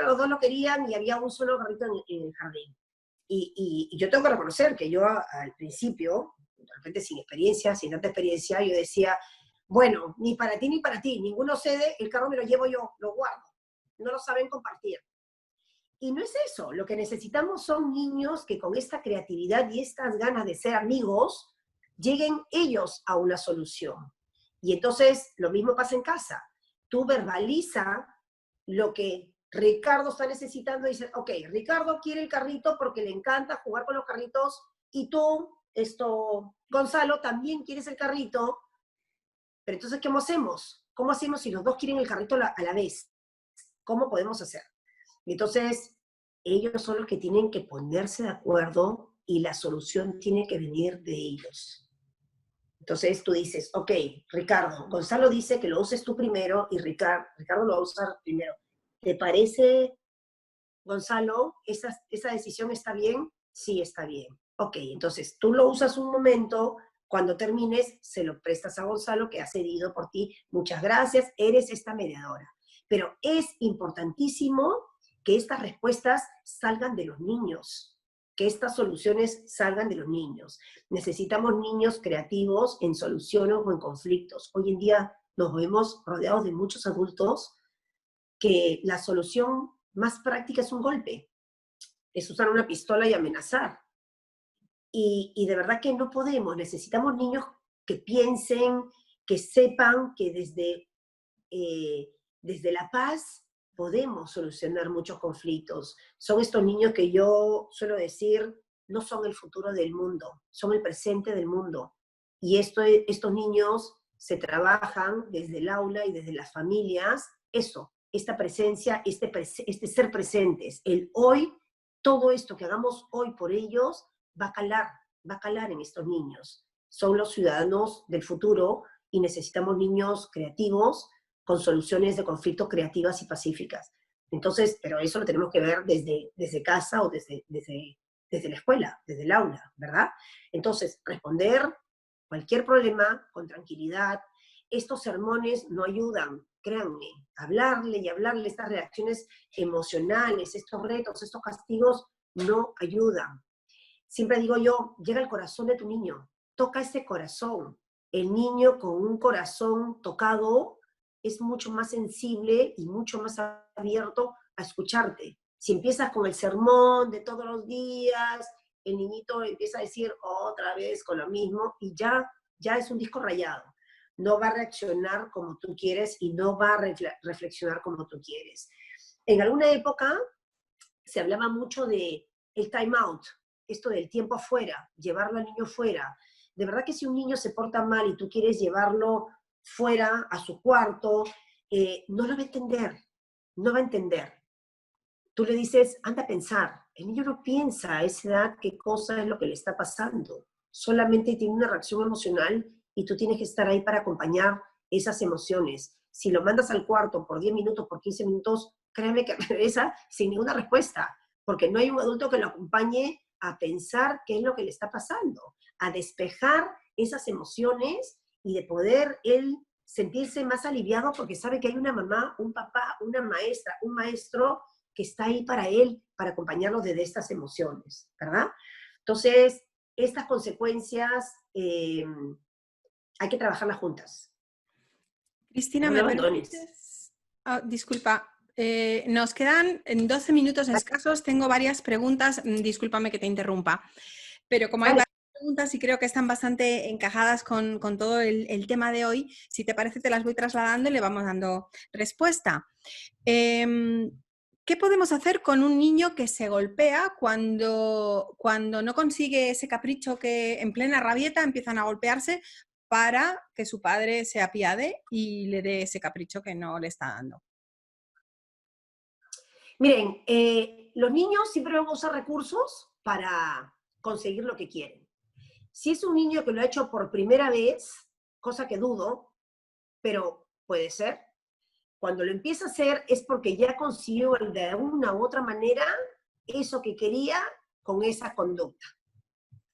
los dos lo querían y había un solo carrito en el jardín. Y yo tengo que reconocer que yo al principio, de repente sin experiencia, sin tanta experiencia, yo decía, bueno, ni para ti ni para ti, ninguno cede, el carro me lo llevo yo, lo guardo. No lo saben compartir. Y no es eso, lo que necesitamos son niños que con esta creatividad y estas ganas de ser amigos, lleguen ellos a una solución. Y entonces lo mismo pasa en casa. Tú verbaliza lo que Ricardo está necesitando y dices, ok, Ricardo quiere el carrito porque le encanta jugar con los carritos y tú, Gonzalo, también quieres el carrito, pero entonces, ¿qué hacemos? ¿Cómo hacemos si los dos quieren el carrito a la vez? ¿Cómo podemos hacer? Entonces, ellos son los que tienen que ponerse de acuerdo y la solución tiene que venir de ellos. Entonces tú dices, ok, Ricardo, Gonzalo dice que lo uses tú primero y Ricardo lo va a usar primero. ¿Te parece, Gonzalo, esa decisión está bien? Sí, está bien. Ok, entonces tú lo usas un momento, cuando termines se lo prestas a Gonzalo que ha cedido por ti. Muchas gracias, eres esta mediadora. Pero es importantísimo que estas respuestas salgan de los niños, que estas soluciones salgan de los niños. Necesitamos niños creativos en soluciones o en conflictos. Hoy en día nos vemos rodeados de muchos adultos que la solución más práctica es un golpe, es usar una pistola y amenazar. Y de verdad que no podemos, necesitamos niños que piensen, que sepan que desde la paz podemos solucionar muchos conflictos. Son estos niños que yo suelo decir, no son el futuro del mundo, son el presente del mundo. Y estos niños se trabajan desde el aula y desde las familias, eso, esta presencia, este ser presentes, el hoy, todo esto que hagamos hoy por ellos va a calar en estos niños. Son los ciudadanos del futuro y necesitamos niños creativos, con soluciones de conflictos creativas y pacíficas. Entonces, pero eso lo tenemos que ver desde casa o desde la escuela, desde el aula, ¿verdad? Entonces, responder cualquier problema con tranquilidad. Estos sermones no ayudan, créanme, hablarle y hablarle estas reacciones emocionales, estos retos, estos castigos, no ayudan. Siempre digo yo, llega al corazón de tu niño, toca ese corazón. El niño con un corazón tocado es mucho más sensible y mucho más abierto a escucharte. Si empiezas con el sermón de todos los días, el niñito empieza a decir otra vez con lo mismo y ya es un disco rayado. No va a reaccionar como tú quieres y no va a reflexionar como tú quieres. En alguna época se hablaba mucho de el time out, esto del tiempo afuera, llevarlo al niño fuera. De verdad que si un niño se porta mal y tú quieres llevarlo fuera, a su cuarto, no lo va a entender, no va a entender. Tú le dices, anda a pensar. El niño no piensa a esa edad qué cosa es lo que le está pasando. Solamente tiene una reacción emocional y tú tienes que estar ahí para acompañar esas emociones. Si lo mandas al cuarto por 10 minutos, por 15 minutos, créeme que regresa sin ninguna respuesta, porque no hay un adulto que lo acompañe a pensar qué es lo que le está pasando, a despejar esas emociones y de poder él sentirse más aliviado porque sabe que hay una mamá, un papá, una maestra, un maestro que está ahí para él, para acompañarlo desde estas emociones, ¿verdad? Entonces, estas consecuencias hay que trabajarlas juntas. Cristina, No ¿me lo abandones. permites? Disculpa, nos quedan 12 minutos escasos. Tengo varias preguntas. Discúlpame que te interrumpa. Pero como hay Vale. varias preguntas y creo que están bastante encajadas con todo el tema de hoy, si te parece te las voy trasladando y le vamos dando respuesta. ¿Qué podemos hacer con un niño que se golpea cuando no consigue ese capricho que en plena rabieta empiezan a golpearse para que su padre se apiade y le dé ese capricho que no le está dando? Miren, los niños siempre van a usar recursos para conseguir lo que quieren. Si es un niño que lo ha hecho por primera vez, cosa que dudo, pero puede ser. Cuando lo empieza a hacer es porque ya consiguió de una u otra manera eso que quería con esa conducta.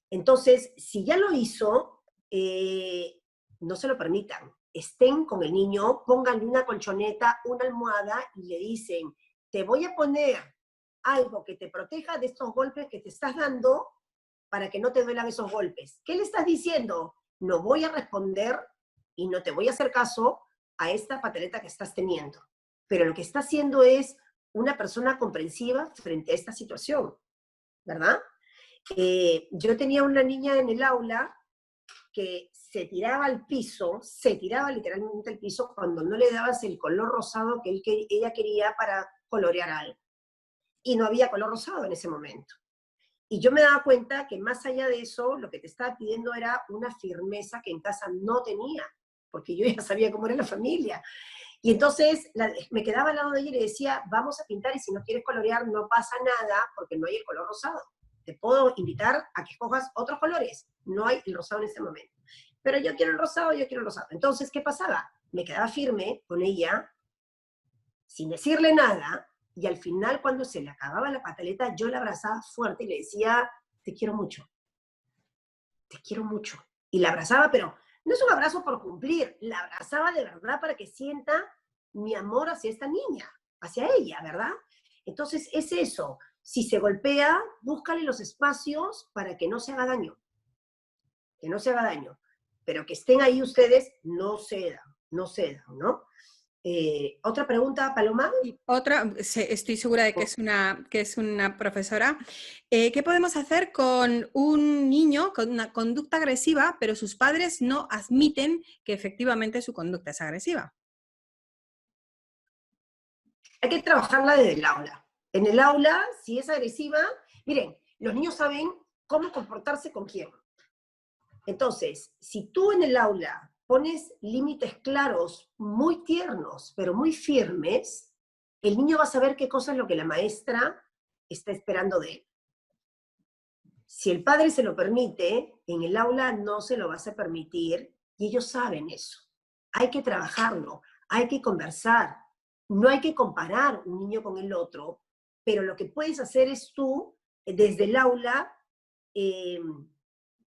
Entonces, si ya lo hizo, no se lo permitan. Estén con el niño, pónganle una colchoneta, una almohada y le dicen, te voy a poner algo que te proteja de estos golpes que te estás dando para que no te duelan esos golpes. ¿Qué le estás diciendo? No voy a responder y no te voy a hacer caso a esta pataleta que estás teniendo. Pero lo que está haciendo es una persona comprensiva frente a esta situación, ¿verdad? Yo tenía una niña en el aula que se tiraba al piso, se tiraba literalmente al piso cuando no le dabas el color rosado que ella quería para colorear algo. Y no había color rosado en ese momento. Y yo me daba cuenta que más allá de eso, lo que te estaba pidiendo era una firmeza que en casa no tenía, porque yo ya sabía cómo era la familia. Y entonces me quedaba al lado de ella y le decía, vamos a pintar y si no quieres colorear no pasa nada porque no hay el color rosado. Te puedo invitar a que escojas otros colores. No hay el rosado en ese momento. Pero yo quiero el rosado, yo quiero el rosado. Entonces, ¿qué pasaba? Me quedaba firme con ella, sin decirle nada, y al final, cuando se le acababa la pataleta, yo la abrazaba fuerte y le decía, te quiero mucho, te quiero mucho. Y la abrazaba, pero no es un abrazo por cumplir, la abrazaba de verdad para que sienta mi amor hacia esta niña, hacia ella, ¿verdad? Entonces, es eso. Si se golpea, búscale los espacios para que no se haga daño, que no se haga daño. Pero que estén ahí ustedes, no cedan, no cedan, ¿no? ¿Otra pregunta, Paloma? Y otra, estoy segura de que es una profesora. ¿Qué podemos hacer con un niño con una conducta agresiva, pero sus padres no admiten que efectivamente su conducta es agresiva? Hay que trabajarla desde el aula. En el aula, si es agresiva, miren, los niños saben cómo comportarse con quién. Entonces, si tú en el aula pones límites claros, muy tiernos, pero muy firmes, el niño va a saber qué cosa es lo que la maestra está esperando de él. Si el padre se lo permite, en el aula no se lo vas a permitir y ellos saben eso. Hay que trabajarlo, hay que conversar, no hay que comparar un niño con el otro, pero lo que puedes hacer es tú, desde el aula, eh,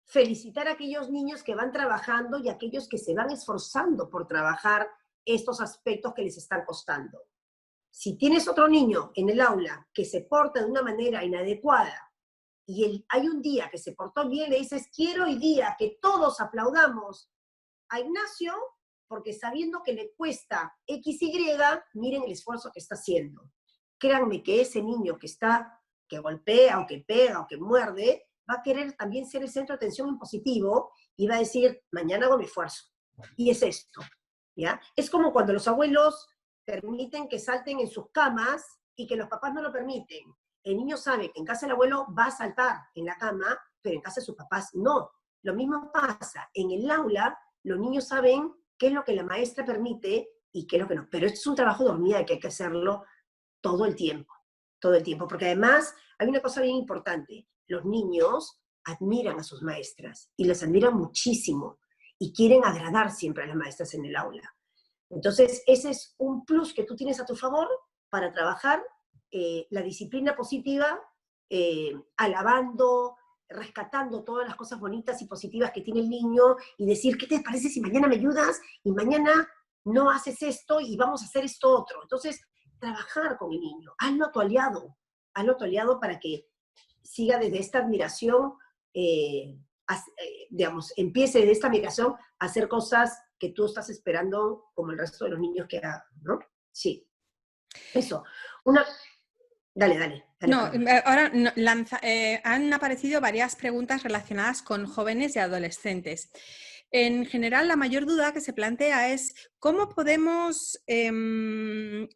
felicitar a aquellos niños que van trabajando y a aquellos que se van esforzando por trabajar estos aspectos que les están costando. Si tienes otro niño en el aula que se porta de una manera inadecuada y hay un día que se portó bien, le dices, quiero hoy día que todos aplaudamos a Ignacio, porque sabiendo que le cuesta X, Y, miren el esfuerzo que está haciendo. Créanme que ese niño que golpea, o que pega, o que muerde, va a querer también ser el centro de atención en positivo y va a decir, mañana hago mi esfuerzo. Y es esto, ¿ya? Es como cuando los abuelos permiten que salten en sus camas y que los papás no lo permiten. El niño sabe que en casa del abuelo va a saltar en la cama, pero en casa de sus papás no. Lo mismo pasa. En el aula, los niños saben qué es lo que la maestra permite y qué es lo que no. Pero esto es un trabajo de hormiga que hay que hacerlo todo el tiempo, porque además hay una cosa bien importante. Los niños admiran a sus maestras y las admiran muchísimo y quieren agradar siempre a las maestras en el aula. Entonces, ese es un plus que tú tienes a tu favor para trabajar la disciplina positiva, alabando, rescatando todas las cosas bonitas y positivas que tiene el niño y decir, ¿qué te parece si mañana me ayudas y mañana no haces esto y vamos a hacer esto otro? Entonces, trabajar con el niño, hazlo tu aliado para que siga desde esta admiración, digamos, empiece de esta admiración a hacer cosas que tú estás esperando como el resto de los niños que hagan, ¿no? Sí, eso. Una, dale. No, Perdón. ahora han aparecido varias preguntas relacionadas con jóvenes y adolescentes. En general, la mayor duda que se plantea es cómo podemos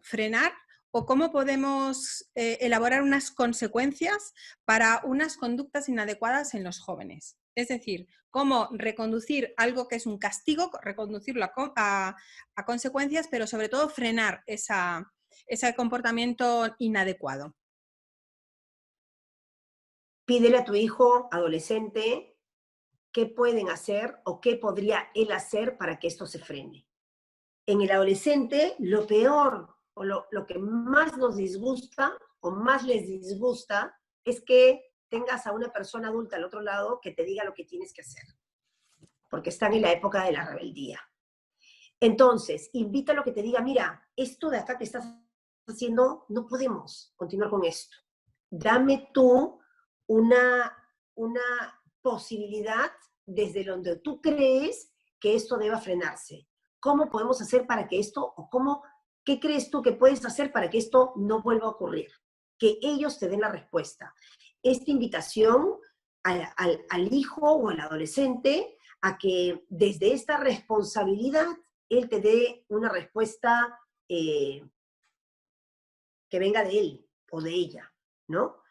frenar o cómo podemos elaborar unas consecuencias para unas conductas inadecuadas en los jóvenes. Es decir, cómo reconducir algo que es un castigo, reconducirlo a consecuencias, pero sobre todo frenar ese comportamiento inadecuado. Pídele a tu hijo adolescente qué pueden hacer o qué podría él hacer para que esto se frene. En el adolescente, lo peor o lo que más nos disgusta o más les disgusta es que tengas a una persona adulta al otro lado que te diga lo que tienes que hacer, porque están en la época de la rebeldía. Entonces, invítalo a que te diga, mira, esto de acá que estás haciendo, no podemos continuar con esto. Dame tú una posibilidad desde donde tú crees que esto deba frenarse. ¿Cómo podemos hacer para que esto, o qué crees tú que puedes hacer para que esto no vuelva a ocurrir? Que ellos te den la respuesta. Esta invitación al hijo o al adolescente a que desde esta responsabilidad él te dé una respuesta que venga de él o de ella, ¿no?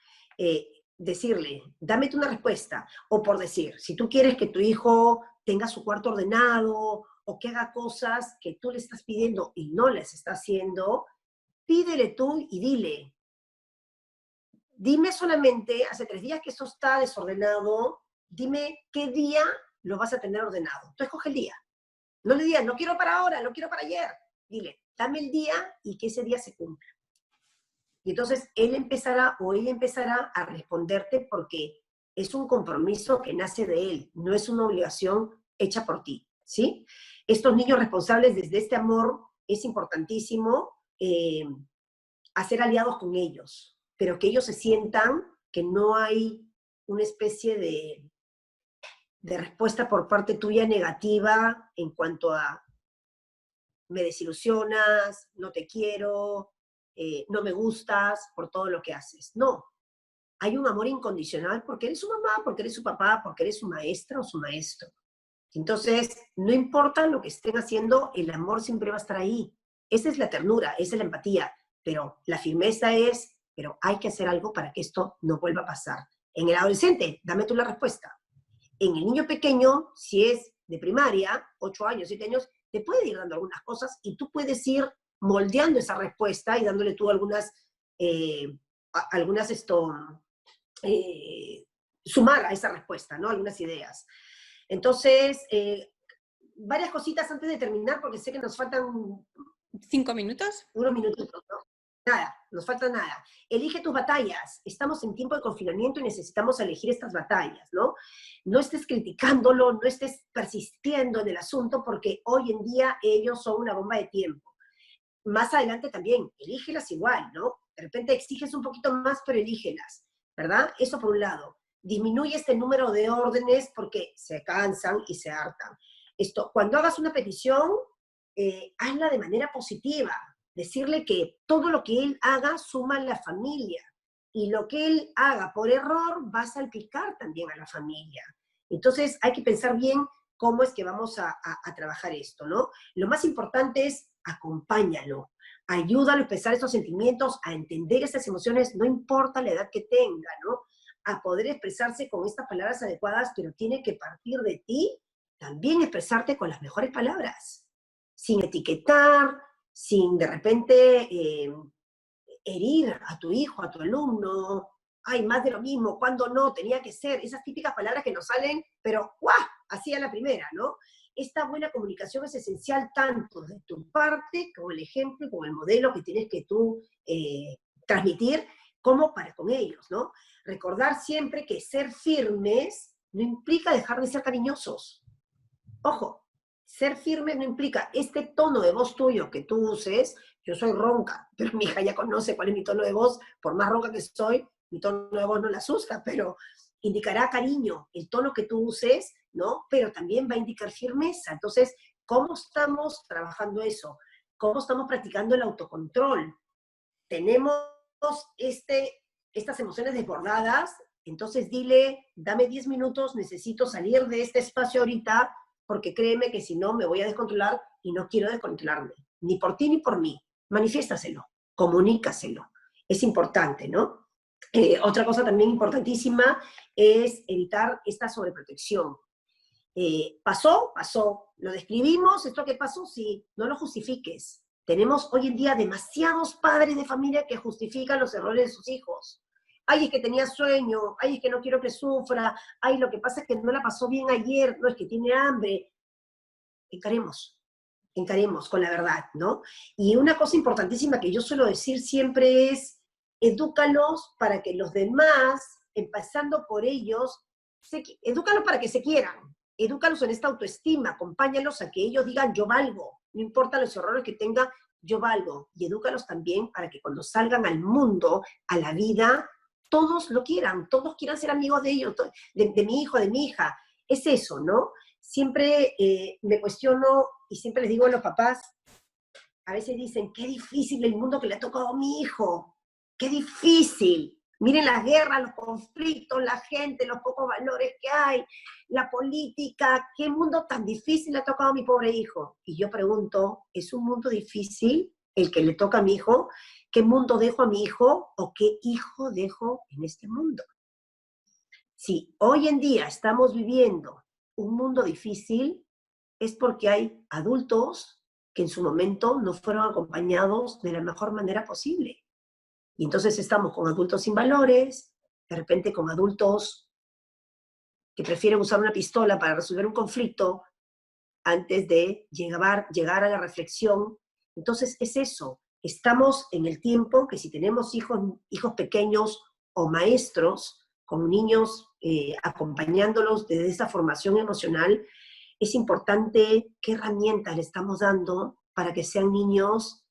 Decirle, dame tú una respuesta, o por decir, si tú quieres que tu hijo tenga su cuarto ordenado, o que haga cosas que tú le estás pidiendo y no les está haciendo, pídele tú y dime solamente, hace 3 días que esto está desordenado, dime qué día lo vas a tener ordenado. Tú escoge el día. No le digas, no quiero para ahora, lo quiero para ayer. Dile, dame el día y que ese día se cumpla. Y entonces él empezará o ella empezará a responderte porque es un compromiso que nace de él, no es una obligación hecha por ti, ¿sí? Estos niños responsables desde este amor es importantísimo hacer aliados con ellos, pero que ellos se sientan que no hay una especie de respuesta por parte tuya negativa en cuanto a me desilusionas, no te quiero, no me gustas por todo lo que haces. No, hay un amor incondicional porque eres su mamá, porque eres su papá, porque eres su maestra o su maestro. Entonces, no importa lo que estén haciendo, el amor siempre va a estar ahí. Esa es la ternura, esa es la empatía, pero la firmeza es, pero hay que hacer algo para que esto no vuelva a pasar. En el adolescente, dame tú la respuesta. En el niño pequeño, si es de primaria, 8 años, 7 años, te puede ir dando algunas cosas y tú puedes ir moldeando esa respuesta y dándole tú algunas sumar a esa respuesta, ¿no? Algunas ideas. Entonces, varias cositas antes de terminar, porque sé que nos faltan 5 minutos. Unos minutitos, ¿no? Nada, nos falta nada. Elige tus batallas. Estamos en tiempo de confinamiento y necesitamos elegir estas batallas, ¿no? No estés criticándolo, no estés persistiendo en el asunto, porque hoy en día ellos son una bomba de tiempo. Más adelante también, elígelas igual, ¿no? De repente exiges un poquito más, pero elígelas, ¿verdad? Eso por un lado. Disminuye este número de órdenes porque se cansan y se hartan. Cuando hagas una petición, hazla de manera positiva. Decirle que todo lo que él haga suma a la familia. Y lo que él haga por error va a salpicar también a la familia. Entonces hay que pensar bien cómo es que vamos a trabajar esto, ¿no? Lo más importante es acompáñalo, ayúdalo a expresar estos sentimientos, a entender estas emociones, no importa la edad que tenga, ¿no? A poder expresarse con estas palabras adecuadas, pero tiene que partir de ti también expresarte con las mejores palabras, sin etiquetar, sin de repente herir a tu hijo, a tu alumno, ay, más de lo mismo, cuando no, tenía que ser, esas típicas palabras que nos salen, pero ¡guau! Así a la primera, ¿no? Esta buena comunicación es esencial tanto de tu parte, como el ejemplo, como el modelo que tienes que tú transmitir, como para con ellos, ¿no? Recordar siempre que ser firmes no implica dejar de ser cariñosos. Ojo, ser firme no implica este tono de voz tuyo que tú uses. Yo soy ronca, pero mi hija ya conoce cuál es mi tono de voz. Por más ronca que soy, mi tono de voz no la asusta, pero indicará cariño el tono que tú uses, ¿no? Pero también va a indicar firmeza. Entonces, ¿cómo estamos trabajando eso? ¿Cómo estamos practicando el autocontrol? Tenemos estas emociones desbordadas, entonces dile, dame 10 minutos, necesito salir de este espacio ahorita, porque créeme que si no me voy a descontrolar y no quiero descontrolarme, ni por ti ni por mí. Manifiéstaselo, comunícaselo. Es importante, ¿no? Otra cosa también importantísima es evitar esta sobreprotección. Pasó, lo describimos, esto que pasó, sí, no lo justifiques. Tenemos hoy en día demasiados padres de familia que justifican los errores de sus hijos. ay, es que tenía sueño, ay, es que no quiero que sufra, ay, lo que pasa es que no la pasó bien ayer, no, es que tiene hambre. Encaremos con la verdad, ¿no? Y una cosa importantísima que yo suelo decir siempre es, edúcalos para que los demás, empezando por ellos, edúcalos para que se quieran, edúcalos en esta autoestima, acompáñalos a que ellos digan, yo valgo, no importa los errores que tengan, yo valgo, y edúcalos también para que cuando salgan al mundo, a la vida, todos lo quieran, todos quieran ser amigos de ellos, de mi hijo, de mi hija, es eso, ¿no? Siempre me cuestiono y siempre les digo a los papás, a veces dicen, qué difícil el mundo que le ha tocado a mi hijo, qué difícil. Miren las guerras, los conflictos, la gente, los pocos valores que hay, la política, qué mundo tan difícil le ha tocado a mi pobre hijo. Y yo pregunto, ¿es un mundo difícil el que le toca a mi hijo? ¿Qué mundo dejo a mi hijo o qué hijo dejo en este mundo? Si hoy en día estamos viviendo un mundo difícil, es porque hay adultos que en su momento no fueron acompañados de la mejor manera posible. Y entonces estamos con adultos sin valores, de repente con adultos que prefieren usar una pistola para resolver un conflicto antes de llegar a la reflexión. Entonces es eso, estamos en el tiempo que si tenemos hijos pequeños o maestros con niños acompañándolos desde esa formación emocional, es importante qué herramientas le estamos dando para que sean niños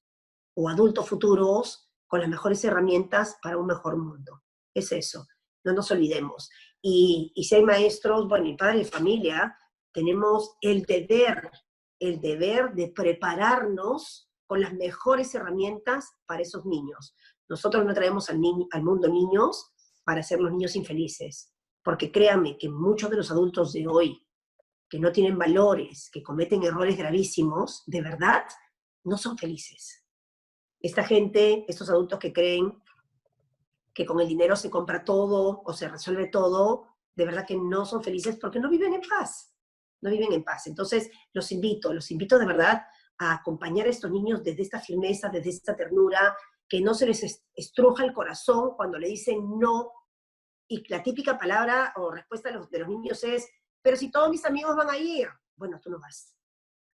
o adultos futuros con las mejores herramientas para un mejor mundo. Es eso, no nos olvidemos. Y si hay maestros, bueno, y padres de familia, tenemos el deber de prepararnos con las mejores herramientas para esos niños. Nosotros no traemos al mundo niños para hacer los niños infelices, porque créanme que muchos de los adultos de hoy que no tienen valores, que cometen errores gravísimos, de verdad, no son felices. Esta gente, estos adultos que creen que con el dinero se compra todo o se resuelve todo, de verdad que no son felices porque no viven en paz. No viven en paz. Entonces, los invito de verdad a acompañar a estos niños desde esta firmeza, desde esta ternura, que no se les estruja el corazón cuando le dicen no. Y la típica palabra o respuesta de los niños es, pero si todos mis amigos van a ir, bueno, tú no vas.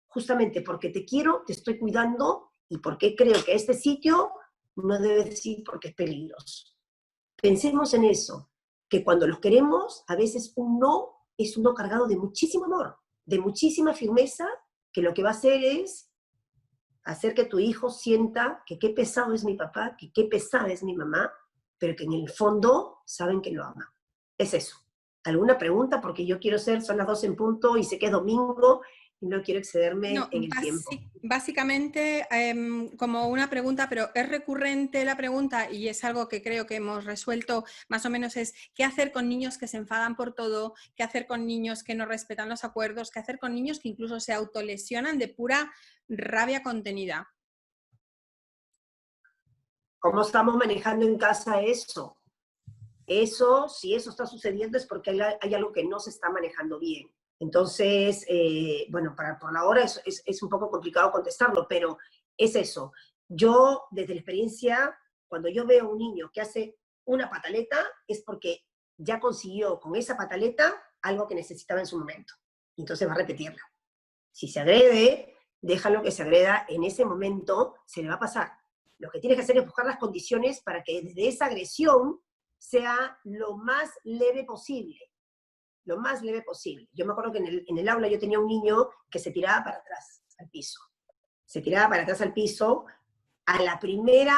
Justamente porque te quiero, te estoy cuidando y porque creo que a este sitio no debes ir porque es peligroso. Pensemos en eso, que cuando los queremos, a veces un no es un no cargado de muchísimo amor, de muchísima firmeza, que lo que va a hacer es hacer que tu hijo sienta que qué pesado es mi papá, que qué pesada es mi mamá, pero que en el fondo saben que lo aman. Es eso. ¿Alguna pregunta? Porque yo quiero son las 12 en punto y sé que es domingo y no quiero excederme No, en el tiempo. básicamente como una pregunta, pero es recurrente la pregunta y es algo que creo que hemos resuelto más o menos es ¿qué hacer con niños que se enfadan por todo? ¿Qué hacer con niños que no respetan los acuerdos? ¿Qué hacer con niños que incluso se autolesionan de pura rabia contenida? ¿Cómo estamos manejando en casa eso? Eso, si eso está sucediendo es porque hay algo que no se está manejando bien. Entonces, bueno, por la hora es un poco complicado contestarlo, pero es eso. Yo, desde la experiencia, cuando yo veo a un niño que hace una pataleta, es porque ya consiguió con esa pataleta algo que necesitaba en su momento. Entonces va a repetirla. Si se agrede, déjalo que se agreda en ese momento, se le va a pasar. Lo que tienes que hacer es buscar las condiciones para que desde esa agresión sea lo más leve posible. Lo más leve posible. Yo me acuerdo que en el aula yo tenía un niño que se tiraba para atrás al piso. Se tiraba para atrás al piso a la primera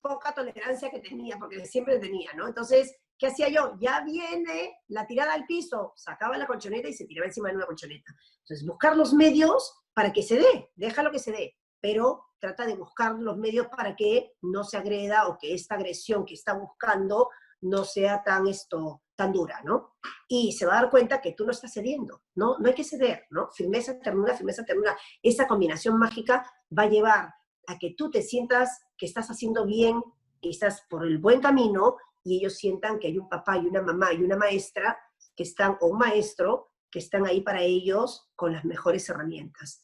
poca tolerancia que tenía, porque siempre tenía, ¿no? Entonces, ¿qué hacía yo? Ya viene la tirada al piso, sacaba la colchoneta y se tiraba encima de una colchoneta. Entonces, buscar los medios para que se dé, déjalo que se dé, pero trata de buscar los medios para que no se agreda o que esta agresión que está buscando no sea tan dura, ¿no? Y se va a dar cuenta que tú no estás cediendo, ¿no? No hay que ceder, ¿no? Firmeza, ternura, esa combinación mágica va a llevar a que tú te sientas que estás haciendo bien, que estás por el buen camino, y ellos sientan que hay un papá y una mamá y una maestra que están, o un maestro, que están ahí para ellos con las mejores herramientas.